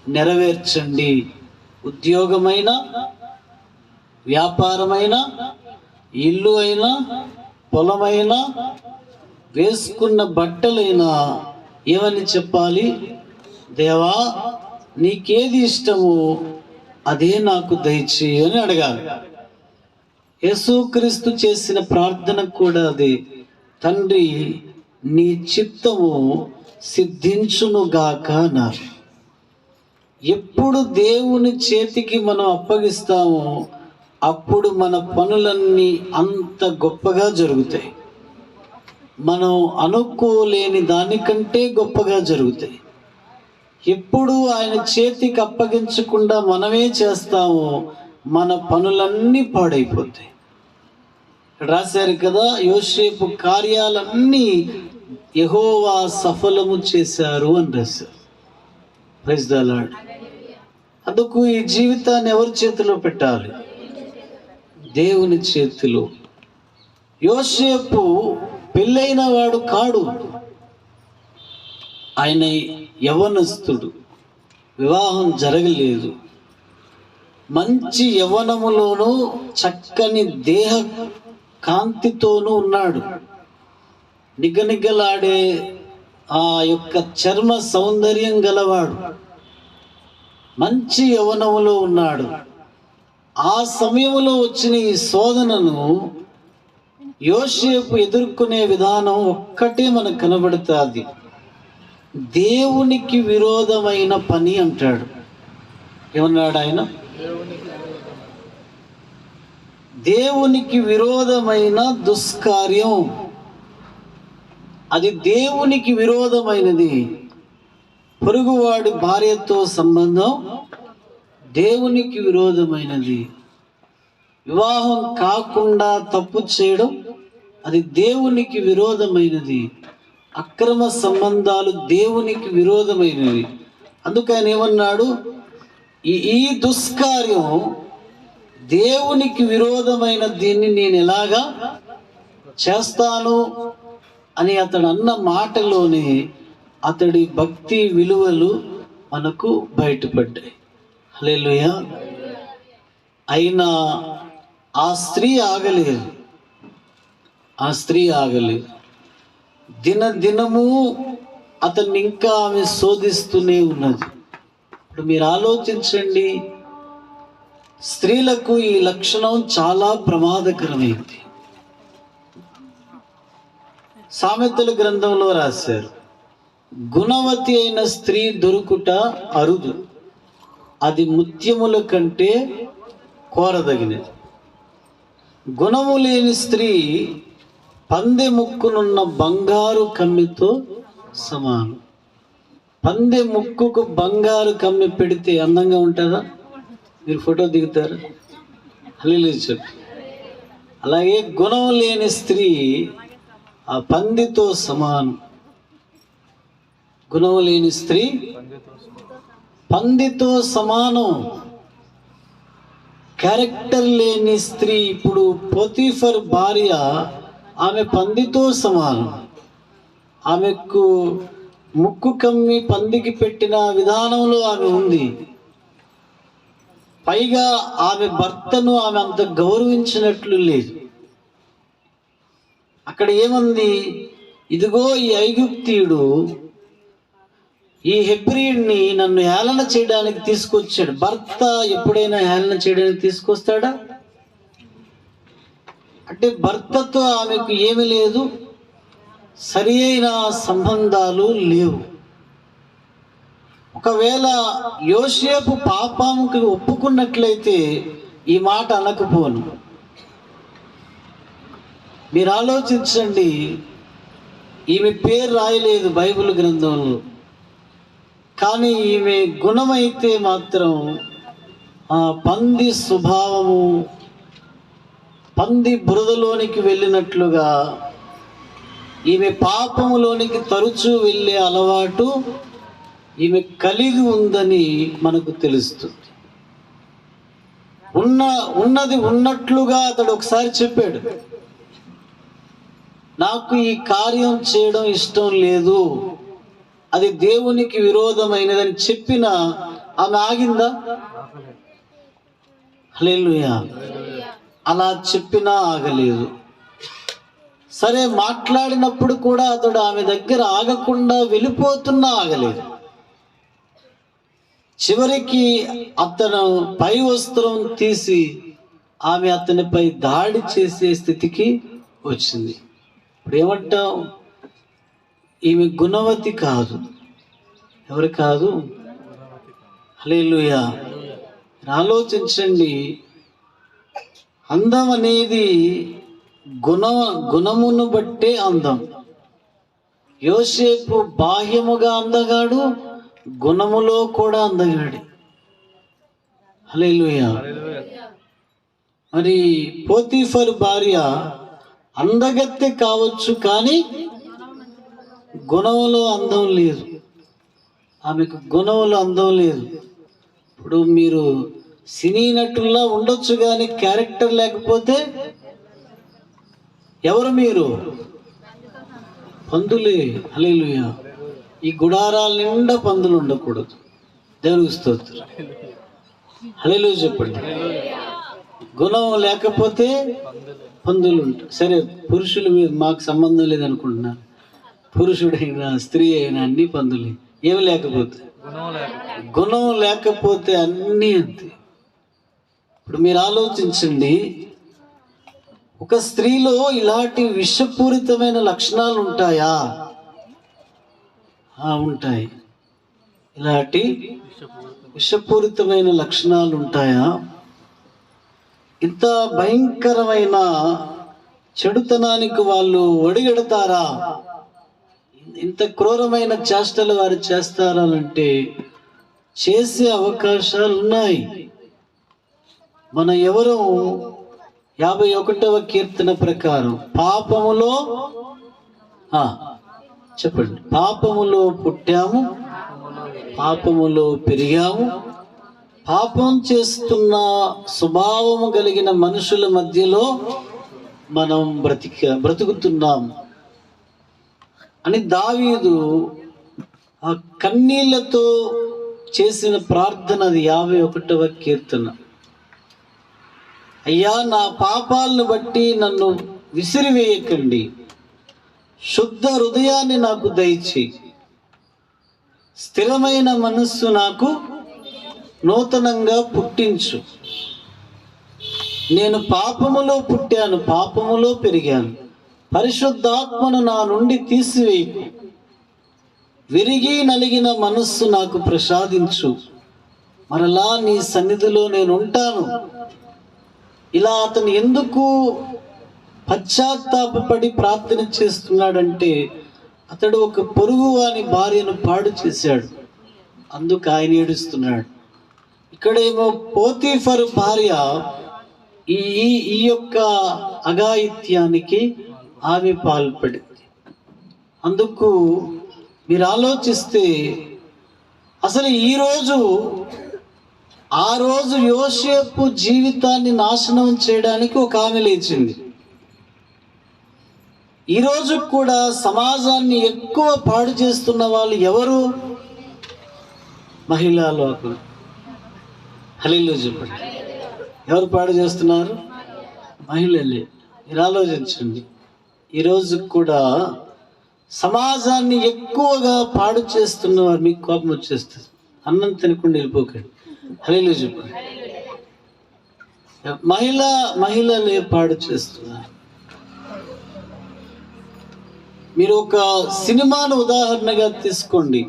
నెరవేర్చండి. ఉద్యోగమైనా, వ్యాపారమైనా, ఇల్లు అయినా, పొలమైనా, వేసుకున్న బట్టలైనా ఏమని చెప్పాలి? దేవా నీకేది ఇష్టమో అదే నాకు దయచేయి అని అడగాలి. యేసుక్రీస్తు చేసిన ప్రార్థన కూడా అదే. తండ్రి నీ చిత్తము సిద్ధించునుగాక అన్నారు. ఎప్పుడు దేవుని చేతికి మనం అప్పగిస్తామో అప్పుడు మన పనులన్నీ అంత గొప్పగా జరుగుతాయి. మనం అనుకోలేని దానికంటే గొప్పగా జరుగుతాయి. ఎప్పుడు ఆయన చేతికి అప్పగించకుండా మనమే చేస్తామో మన పనులన్నీ పాడైపోతాయి. రాశారు కదా, యోసేపు కార్యాలన్నీ యెహోవా సఫలము చేశారు అని రాశారు. Praise the lord. అందుకు ఈ జీవితాన్ని ఎవరి చేతిలో పెట్టాలి? దేవుని చేతిలో. యోసేపు పెళ్ళైన వాడు కాడు, ఆయన యవ్వనస్తుడు, వివాహం జరగలేదు. మంచి యవ్వనములోనూ చక్కని దేహ కాంతితోనూ ఉన్నాడు. నిగనిగలాడే ఆ యొక్క చర్మ సౌందర్యం గలవాడు, మంచి యవ్వనములో ఉన్నాడు. ఆ సమయంలో వచ్చిన ఈ శోధనను యోసేపు ఎదుర్కొనే విధానం ఒక్కటే మనకు కనబడుతుంది. దేవునికి విరోధమైన పని అంటాడు. ఏమన్నాడు ఆయన? దేవునికి విరోధమైన దుష్కార్యం, అది దేవునికి విరోధమైనది. పొరుగువాడి భార్యతో సంబంధం దేవునికి విరోధమైనది. వివాహం కాకుండా తప్పు చేయడం అది దేవునికి విరోధమైనది. అక్రమ సంబంధాలు దేవునికి విరోధమైనవి. అందుకు ఆయన ఏమన్నాడు? ఈ దుష్కార్యం దేవునికి విరోధమైన దీన్ని నేను ఎలాగా చేస్తాను అని అతడు అన్న మాటలోనే అతడి భక్తి విలువలు మనకు బయటపడ్డాయి. హల్లెలూయా. అయినా ఆ స్త్రీ ఆగలేదు. దినదినము అతన్ని ఇంకా ఆమె శోధిస్తూనే ఉన్నది. ఇప్పుడు మీరు ఆలోచించండి, స్త్రీలకు ఈ లక్షణం చాలా ప్రమాదకరమైంది. సామెతల గ్రంథంలో రాశారు, గుణవతి అయిన స్త్రీ దొరుకుట అరుదు, అది ముత్యముల కంటే కోరదగినది. గుణము లేని స్త్రీ పందె ముక్కునున్న బంగారు కమ్మితో సమానం. పందె ముక్కుకు బంగారు కమ్మి పెడితే అందంగా ఉంటుందా? మీరు ఫోటో దిగుతారు? హల్లెలూయా చెప్పు. అలాగే గుణం లేని స్త్రీ ఆ పందితో సమానం. గుణం లేని స్త్రీ పందితో సమానం. క్యారెక్టర్ లేని స్త్రీ, ఇప్పుడు పోతిఫర్ భార్య, ఆమె పందితో సమానం. ఆమెకు ముక్కు కమ్మి పందికి పెట్టిన విధానంలో ఆమె ఉంది. పైగా ఆమె భర్తను ఆమె అంత గౌరవించినట్లు లేదు. అక్కడ ఏముంది? ఇదిగో ఈ ఐగుప్తీయుడు ఈ హెబ్రీయుడిని నన్ను హేళన చేయడానికి తీసుకొచ్చాడు. భర్త ఎప్పుడైనా హేళన చేయడానికి తీసుకొస్తాడా? అంటే భర్తతో ఆమెకు ఏమీ లేదు, సరి అయిన సంబంధాలు లేవు. ఒకవేళ యోసేపు పాపానికి ఒప్పుకున్నట్లయితే ఈ మాట అనకపోను. మీరు ఆలోచించండి, ఈమె పేరు రాయలేదు బైబిల్ గ్రంథంలో, కానీ ఈమె గుణమైతే మాత్రం ఆ పంది స్వభావము, పంది బురదలోనికి వెళ్ళినట్లుగా ఈమె పాపములోనికి తరచూ వెళ్ళే అలవాటు ఈమె కలిగి ఉందని మనకు తెలుస్తుంది. ఉన్నది ఉన్నట్లుగా అతడు ఒకసారి చెప్పాడు, నాకు ఈ కార్యం చేయడం ఇష్టం లేదు, అది దేవునికి విరోధమైనదని చెప్పిన ఆమె ఆగిందా? హల్లెలూయా. అలా చెప్పినా ఆగలేదు. సరే, మాట్లాడినప్పుడు కూడా అతడు ఆమె దగ్గర ఆగకుండా వెళ్ళిపోతున్నా ఆగలేదు. చివరికి అతను పై వస్త్రం తీసి ఆమె అతనిపై దాడి చేసే స్థితికి వచ్చింది. ఇప్పుడు ఏమంటాం? ఈమె గుణవతి కాదు. ఎవరు కాదు? హల్లెలూయా. ఆలోచించండి, అందం అనేది గుణమును బట్టే అందం. యోసేపు బాహ్యముగా అందగాడు, గుణములో కూడా అందగాడు. హల్లెలూయా. మరి పోతీఫరు భార్య అందగత్తె కావచ్చు, కానీ గుణంలో అందం లేదు. ఆమెకు గుణంలో అందం లేదు. ఇప్పుడు మీరు సినీ నటుల్లా ఉండొచ్చు, కానీ క్యారెక్టర్ లేకపోతే ఎవరు మీరు? పందులే. హల్లెలూయా. ఈ గుడారాల నిండా పందులు ఉండకూడదు. దేవునికి స్తోత్రం. హల్లెలూయా చెప్పండి. గుణం లేకపోతే పందులు ఉంటాయి. సరే, పురుషులు మీద మాకు సంబంధం లేదనుకుంటున్నారు. పురుషుడైనా స్త్రీ అయినా అన్ని పందులే. ఏమి లేకపోతే? గుణం లేకపోతే అన్నీ అంతే. ఇప్పుడు మీరు ఆలోచించండి, ఒక స్త్రీలో ఇలాంటి విషపూరితమైన లక్షణాలు ఉంటాయా? ఉంటాయి. ఇలాంటి విషపూరితమైన లక్షణాలు ఉంటాయా? ఇంత భయంకరమైన చెడుతనానికి వాళ్ళు ఒడిగడతారా? ఇంత క్రూరమైన చేష్టలు వారు చేస్తారంటే చేసే అవకాశాలు ఉన్నాయి. మన ఎవరు 51వ కీర్తన ప్రకారం పాపములో చెప్పండి, పాపములో పుట్టాము, పాపములో పెరిగాము, పాపం చేస్తున్న స్వభావము కలిగిన మనుషుల మధ్యలో మనం బ్రతుకుతున్నాం అని దావీదు ఆ కన్నీళ్లతో చేసిన ప్రార్థన. అది 51వ కీర్తన. అయ్యా, నా పాపాలను బట్టి నన్ను విసిరివేయకండి, శుద్ధ హృదయాన్ని నాకు దయచేయి, స్థిరమైన మనస్సు నాకు నూతనంగా పుట్టించు. నేను పాపములో పుట్టాను, పాపములో పెరిగాను, పరిశుద్ధాత్మను నా నుండి తీసివేయకు, విరిగి నలిగిన మనస్సు నాకు ప్రసాదించు, మరలా నీ సన్నిధిలో నేను ఉంటాను. ఇలా అతను ఎందుకు పశ్చాత్తాపడి ప్రార్థన చేస్తున్నాడంటే, అతడు ఒక పొరుగు వాని భార్యను పాడు చేశాడు, అందుకు ఆయన ఏడుస్తున్నాడు. ఇక్కడేమో పోతీఫరు భార్య ఈ యొక్క అఘాయిత్యానికి ఆమె పాల్పడింది. అందుకు మీరు ఆలోచిస్తే అసలు ఆ రోజు యోసేపు జీవితాన్ని నాశనం చేయడానికి ఒక ఆమె లేచింది. ఈరోజు కూడా సమాజాన్ని ఎక్కువ పాడు చేస్తున్న వాళ్ళు ఎవరు? మహిళా లోకం. హల్లెలూయా చెప్పండి. ఎవరు పాడు చేస్తున్నారు? మహిళలే. మీరు ఆలోచించండి. ఈరోజు కూడా సమాజాన్ని ఎక్కువగా పాడు చేస్తున్నవారు, మీకు కోపం వచ్చేస్తుంది, అన్నం తినకుండా వెళ్ళిపోకండి. హల్లెలూయా చెప్పండి. మహిళలే పాడు చేస్తున్నారు. మీరు ఒక సినిమాను ఉదాహరణగా తీసుకోండి.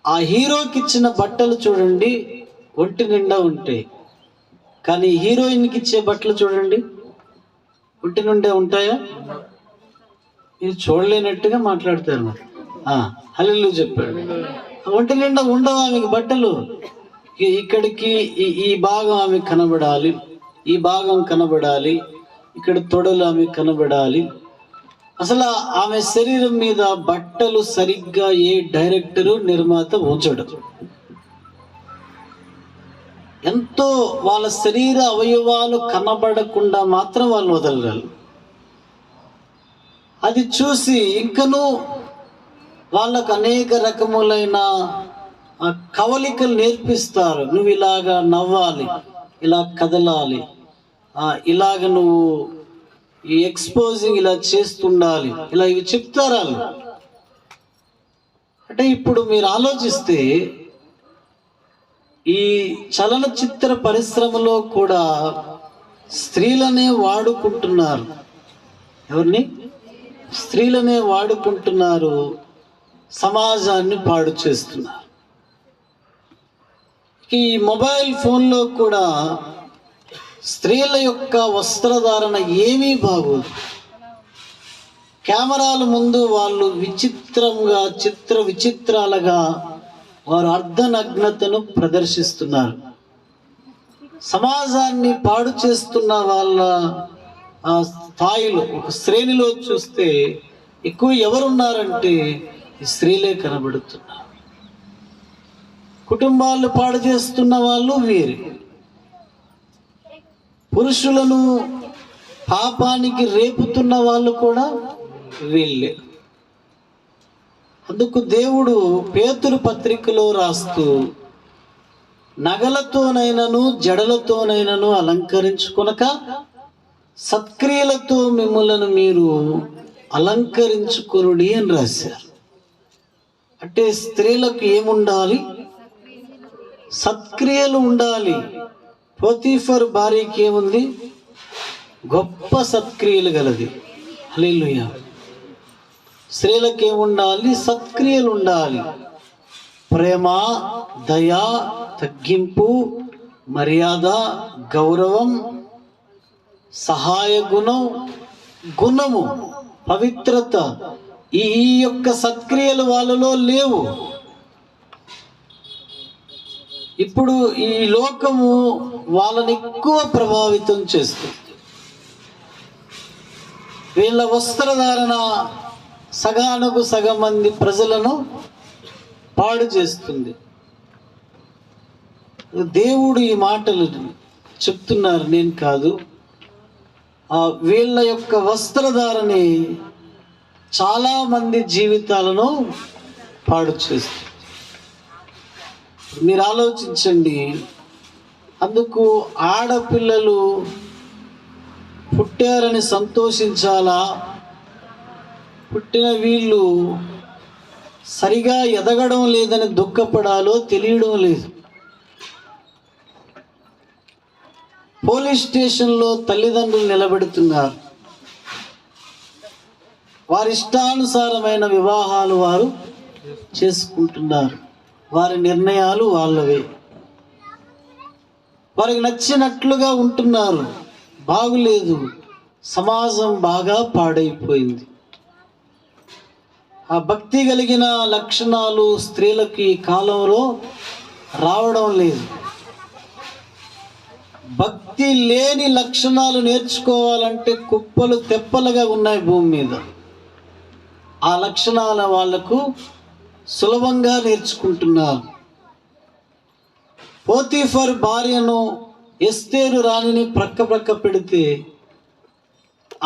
ఆ హీరోకి ఇచ్చిన బట్టలు చూడండి, ఒంటి నిండా ఉంటాయి. కానీ హీరోయిన్కి ఇచ్చే బట్టలు చూడండి, ఒంటి నిండా ఉంటాయా? మీరు చూడలేనట్టుగా మాట్లాడతారు. మరి హల్లెలూయా చెప్పాడు. ఒంటి నిండా ఉండవు ఆమెకి బట్టలు. ఇక్కడికి ఈ భాగం ఆమె కనబడాలి, ఈ భాగం కనబడాలి, ఇక్కడ తొడలు ఆమె కనబడాలి. అసలు ఆమె శరీరం మీద బట్టలు సరిగ్గా ఏ డైరెక్టరు, నిర్మాత ఉంచడు. ఎంతో వాళ్ళ శరీర అవయవాలు కనబడకుండా మాత్రం వాళ్ళు వదలగలరు. అది చూసి ఇంకనూ వాళ్ళకు అనేక రకములైన కవలికలు నేర్పిస్తారు. నువ్వు ఇలాగా నవ్వాలి, ఇలా కదలాలి, ఇలాగ నువ్వు ఈ ఎక్స్పోజింగ్ ఇలా చేస్తుండాలి, ఇలా ఇవి చెప్తారు వాళ్ళు. అంటే ఇప్పుడు మీరు ఆలోచిస్తే ఈ చలనచిత్ర పరిశ్రమలో కూడా స్త్రీలనే వాడుకుంటున్నారు. ఎవరిని? స్త్రీలనే వాడుకుంటున్నారు, సమాజాన్ని పాడు చేస్తున్నారు. ఈ మొబైల్ ఫోన్లో కూడా స్త్రీల యొక్క వస్త్రధారణ ఏమీ బాగోదు. కెమెరాల ముందు వాళ్ళు విచిత్రాలుగా వారు అర్ధనగ్నతను ప్రదర్శిస్తున్నారు. సమాజాన్ని పాడు చేస్తున్న వాళ్ళ స్థాయిలో, ఒక శ్రేణిలో చూస్తే ఎక్కువ ఎవరున్నారంటే ఈ స్త్రీలే కనబడుతున్నారు. కుటుంబాలు పాడు చేస్తున్న వాళ్ళు వీరే. పురుషులను పాపానికి రేపుతున్న వాళ్ళు కూడా వీళ్ళే. అందుకు దేవుడు పేతురు పత్రికలో రాస్తూ, నగలతోనైనను జడలతోనైనను అలంకరించుకొనక సత్క్రియలతో మిమ్మలను మీరు అలంకరించుకొనుడి అని రాశారు. అంటే స్త్రీలకు ఏముండాలి? సత్క్రియలు ఉండాలి. పోతీఫర్ భార్యకి ఏముంది? గొప్ప సత్క్రియలు గలది. హల్లెలూయా. స్త్రీలకు ఏముండాలి? సత్క్రియలు ఉండాలి. ప్రేమ, దయ, తగ్గింపు, మర్యాద, గౌరవం, సహాయ గుణము, పవిత్రత, ఈ యొక్క సత్క్రియలు వాళ్ళలో లేవు. ఇప్పుడు ఈ లోకము వాళ్ళని ఎక్కువ ప్రభావితం చేస్తుంది. వీళ్ళ వస్త్రధారణ సగానికి సగం మంది ప్రజలను పాడు చేస్తుంది. దేవుడు ఈ మాటలు చెప్తున్నారు, నేను కాదు. వీళ్ళ యొక్క వస్త్రధారణి చాలా మంది జీవితాలను పాడు చేస్తుంది. మీరు ఆలోచించండి. అందుకు ఆడపిల్లలు పుట్టారని సంతోషించాలా, పుట్టిన వీళ్ళు సరిగా ఎదగడం లేదని దుఃఖపడాలో తెలియడం లేదు. పోలీస్ స్టేషన్లో తల్లిదండ్రులు నిలబెడుతున్నారు. వారి ఇష్టానుసారమైన వివాహాలు వారు చేసుకుంటున్నారు. వారి నిర్ణయాలు వాళ్ళవే. వారికి నచ్చినట్లుగా ఉంటున్నారు. బాగులేదు. సమాజం బాగా పాడైపోయింది. ఆ భక్తి కలిగిన లక్షణాలు స్త్రీలకు ఈ కాలంలో రావడం లేదు. భక్తి లేని లక్షణాలు నేర్చుకోవాలంటే కుప్పలు తెప్పలుగా ఉన్నాయి భూమి మీద. ఆ లక్షణాల వాళ్లకు సులభంగా నేర్చుకుంటున్నారు. పోతీఫర్ భార్యను ఎస్తేరు రాణిని ప్రక్క పెడితే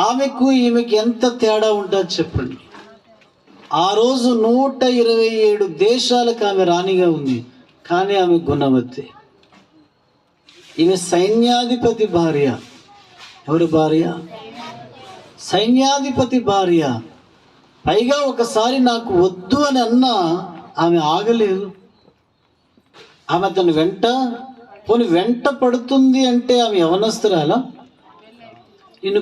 ఆమెకు ఈమెకి ఎంత తేడా ఉంటుందో చెప్పండి. ఆ రోజు 127 దేశాలకు ఆమె రాణిగా ఉంది, కానీ ఆమె గుణవతి. ఈమె సైన్యాధిపతి భార్య. ఎవరి భార్య? సైన్యాధిపతి భార్య. పైగా ఒకసారి నాకు వద్దు అని అన్నా ఆమె ఆగలేదు. ఆమె అతను వెంట పడుతుంది అంటే ఆమె యవనస్తురాలా? నిన్ను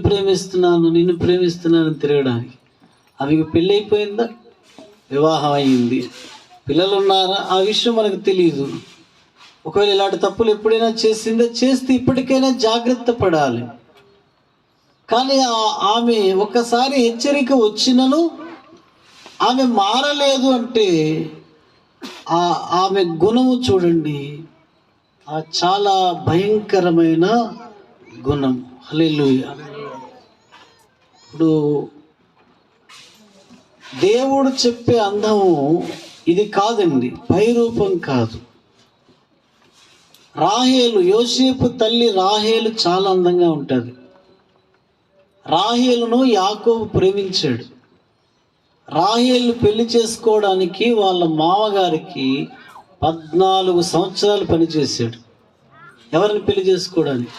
ప్రేమిస్తున్నాను తిరగడానికి. ఆమెకు పెళ్ళి అయిపోయిందా? వివాహం అయింది, పిల్లలు ఉన్నారా? ఆ విషయం మనకు తెలియదు. ఒకవేళ ఇలాంటి తప్పులు ఎప్పుడైనా చేస్తే ఇప్పటికైనా జాగ్రత్త పడాలి. కానీ ఆమె ఒకసారి హెచ్చరిక వచ్చినను ఆమె మారలేదు అంటే ఆమె గుణము చూడండి, చాలా భయంకరమైన గుణం. హల్లెలూయా. ఇప్పుడు దేవుడు చెప్పే అందము ఇది కాదండి, పైరూపం కాదు. రాహేలు, యోసేపు తల్లి రాహేలు చాలా అందంగా ఉంటుంది. రాహేలును యాకోబు ప్రేమించాడు. రాహేలు పెళ్లి చేసుకోవడానికి వాళ్ళ మామగారికి 14 సంవత్సరాలు పనిచేశాడు. ఎవరిని పెళ్లి చేసుకోవడానికి?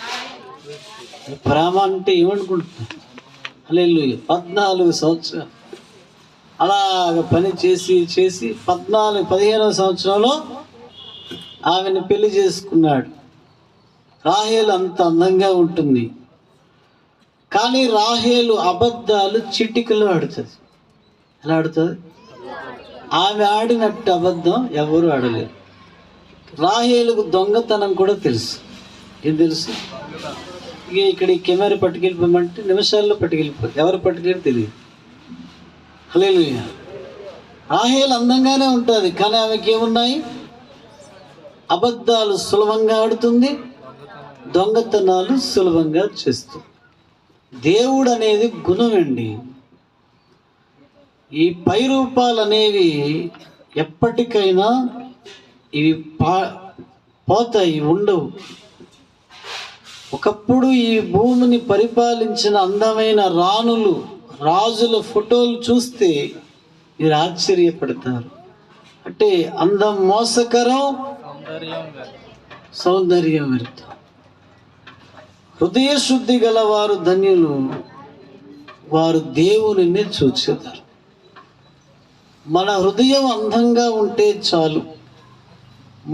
ప్రేమ అంటే ఏమనుకుంటున్నారు? హల్లెలూయా. 14 సంవత్సరాలు అలాగ పని చేసి 15వ సంవత్సరంలో ఆమెను పెళ్లి చేసుకున్నాడు. రాహేలు అంత అందంగా ఉంటుంది, కానీ రాహేలు అబద్ధాలు చిటికలో ఆడుతుంది. ఎలా ఆడుతుంది? ఆమె ఆడినట్టు అబద్ధం ఎవరు ఆడలేరు. రాహేలుకు దొంగతనం కూడా తెలుసు. ఏం తెలుసు? ఇక ఇక్కడ ఈ కెమెరా పట్టుకెళ్ళిపోమంటే నిమిషాల్లో పట్టుకెళ్ళిపోతుంది. ఎవరు పట్టుకెళ్ళి తెలియదు. హల్లెలూయా. రాహేలు అందంగానే ఉంటుంది, కానీ ఆమెకి ఏమున్నాయి? అబద్ధాలు సులభంగా ఆడుతుంది, దొంగతనాలు సులభంగా చేస్తుంది. దేవుడు అనేది గుణమండి. ఈ పై రూపాలు అనేవి ఎప్పటికైనా ఇవి పోతాయి, ఉండవు. ఒకప్పుడు ఈ భూమిని పరిపాలించిన అందమైన రాజుల ఫోటోలు చూస్తే మీరు ఆశ్చర్యపడతారు. అంటే అందం మోసకరం, సౌందర్యం వ్యర్థం. హృదయ శుద్ధి గల వారు ధన్యులు, వారు దేవునిని చూచెదరు. మన హృదయం అందంగా ఉంటే చాలు,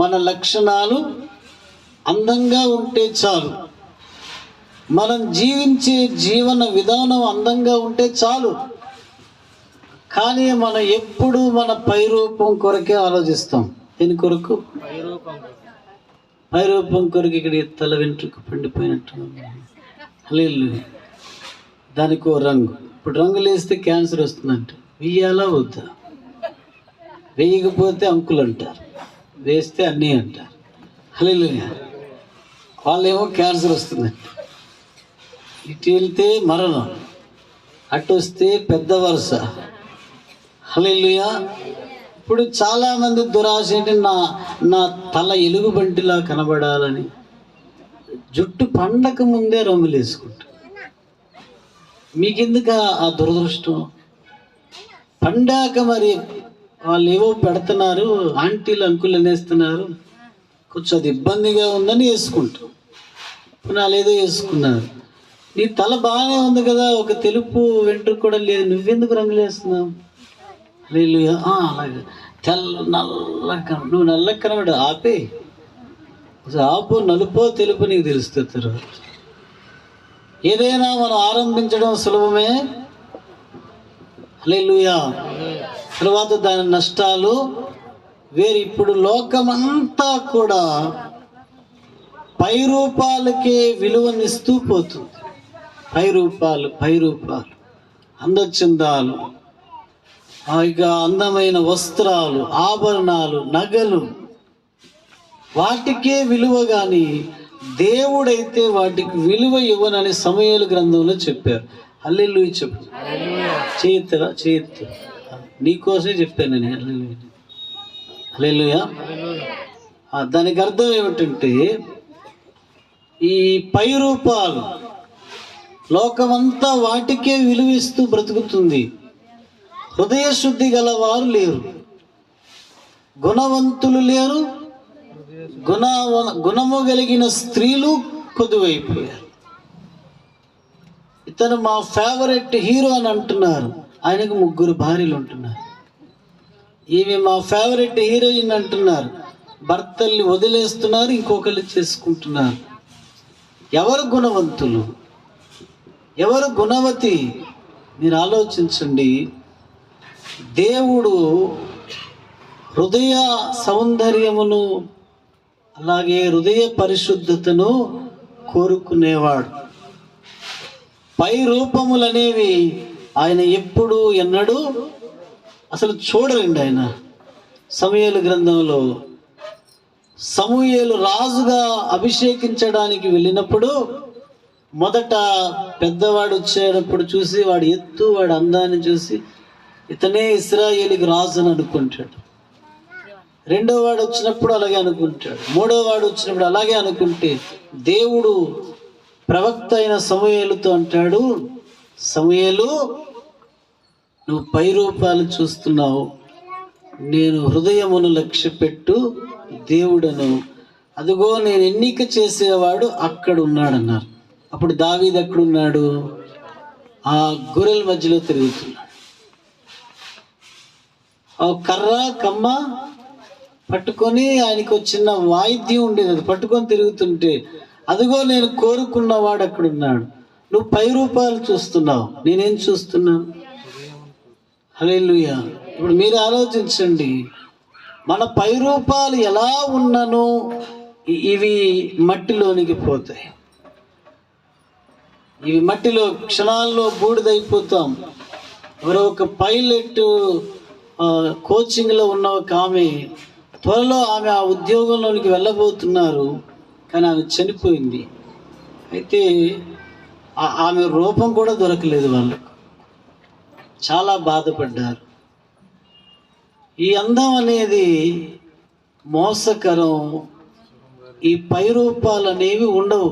మన లక్షణాలు అందంగా ఉంటే చాలు, మనం జీవించే జీవన విధానం అందంగా ఉంటే చాలు. కానీ మనం ఎప్పుడు మన పైరూపం కొరకే ఆలోచిస్తాం. దేని కొరకు? పైరూపం కొరకు. ఇక్కడ తల వెంట్రుక పండిపోయినట్టు, హల్లెలూయా. దానికి ఓ రంగు. ఇప్పుడు రంగులు వేస్తే క్యాన్సర్ వస్తుందంట. వెయ్యాలా వద్దా? వేయకపోతే అంకులు అంటారు, వేస్తే అన్నీ అంటారు. హల్లెలూయా. వాళ్ళేమో క్యాన్సర్ వస్తుందంట. ఇటు వెళ్తే మరణం, అటు వస్తే పెద్ద వరుస. హల్లెలూయా. ఇప్పుడు చాలామంది దురాశ ఏంటి? నా తల ఎలుగుబంటిలా కనబడాలని జుట్టు పండక ముందే రంగులు వేసుకుంటారు. మీకెందుకు ఆ దురదృష్టం? పండాక మరి వాళ్ళు ఏవో పెడుతున్నారు, ఆంటీలు అంకులు అనేస్తున్నారు, కొంచెం అది ఇబ్బందిగా ఉందని వేసుకుంటాం. వాళ్ళు ఏదో వేసుకున్నారు. నీ తల బాగానే ఉంది కదా, ఒక తెలుపు వెంట్రుక కూడా లేదు, నువ్వెందుకు రంగులు వేస్తున్నావు? హల్లెలూయా. అలాగే నల్లగా, నువ్వు నల్లగా కనబడు, ఆపే ఆపు. నలుపో తెలుపు నీకు తెలుస్తుంది తర్వాత. ఏదైనా మనం ఆరంభించడం సులభమే. హల్లెలూయా. తర్వాత దాని నష్టాలు వేరు. ఇప్పుడు లోకమంతా కూడా పై రూపాలకే విలువనిస్తూ పోతుంది. పై రూపాలు అందచందాలు, ఇక అందమైన వస్త్రాలు, ఆభరణాలు, నగలు, వాటికే విలువ. కానీ దేవుడైతే వాటికి విలువ ఇవ్వనని సమూయేలు గ్రంథంలో చెప్పారు. హల్లెలూయా. చెప్పు. చేయెత్తు. నీకోసమే చెప్పాను నేను. హల్లెలూయా. హల్లెలూయా. దానికి అర్థం ఏమిటంటే, ఈ పై రూపాలు లోకమంతా వాటికే విలువిస్తూ బ్రతుకుతుంది. హృదయ శుద్ధి గల వారు లేరు, గుణవంతులు లేరు, గుణము కలిగిన స్త్రీలు కొదువైపోయారు. ఇతను మా ఫేవరెట్ హీరో అని అంటున్నారు, ఆయనకు 3 భార్యలు ఉంటున్నారు. ఈమె మా ఫేవరెట్ హీరోయిన్ అంటున్నారు, భర్తల్ని వదిలేస్తున్నారు, ఇంకొకళ్ళు చేసుకుంటున్నారు. ఎవరు గుణవంతులు, ఎవరు గుణవతి? మీరు ఆలోచించండి. దేవుడు హృదయ సౌందర్యమును అలాగే హృదయ పరిశుద్ధతను కోరుకునేవాడు. పై రూపములనేవి ఆయన ఎప్పుడు ఎన్నడూ అసలు చూడరండి. ఆయన సమూయేలు గ్రంథంలో సమూయేలు రాజుగా అభిషేకించడానికి వెళ్ళినప్పుడు మొదట పెద్దవాడు వచ్చేటప్పుడు చూసి వాడి ఎత్తు, వాడి అందాన్ని చూసి ఇతనే ఇశ్రాయేలుకి రాజు అని అనుకుంటాడు. 2వ వాడు వచ్చినప్పుడు అలాగే అనుకుంటాడు. 3వ వాడు వచ్చినప్పుడు అలాగే అనుకుంటే దేవుడు ప్రవక్త అయిన సమూయేలుతో అంటాడు, సమూయేలు, నువ్వు పై రూపాలు చూస్తున్నావు, నేను హృదయమును లక్ష్యపెట్టు దేవుడను, అదిగో నేను ఎన్నిక చేసేవాడు అక్కడ ఉన్నాడన్నారు. అప్పుడు దావీదు ఎక్కడున్నాడు? ఆ గొర్రెల మధ్యలో తిరుగుతున్నాడు. ఆ కర్ర కమ్మ పట్టుకొని, ఆయనకు చిన్న వాయిద్యం ఉండేది, అది పట్టుకొని తిరుగుతుంటే అదిగో నేను కోరుకున్నవాడు అక్కడున్నాడు. నువ్వు పై రూపాలు చూస్తున్నావు, నేనేం చూస్తున్నాను? హల్లెలూయా. ఇప్పుడు మీరు ఆలోచించండి, మన పై రూపాలు ఎలా ఉన్నను ఇవి మట్టిలోనికి పోతాయి. ఇవి మట్టిలో క్షణాల్లో బూడిదైపోతాం. ఎవరో ఒక పైలట్ కోచింగ్లో ఉన్న ఒక ఆమె, త్వరలో ఆమె ఆ ఉద్యోగంలోనికి వెళ్ళబోతున్నారు, కానీ ఆమె చనిపోయింది. అయితే ఆమె రూపం కూడా దొరకలేదు, వాళ్ళకు చాలా బాధపడ్డారు. ఈ అందం అనేది మోసకరం. ఈ పై రూపాలు అనేవి ఉండవు.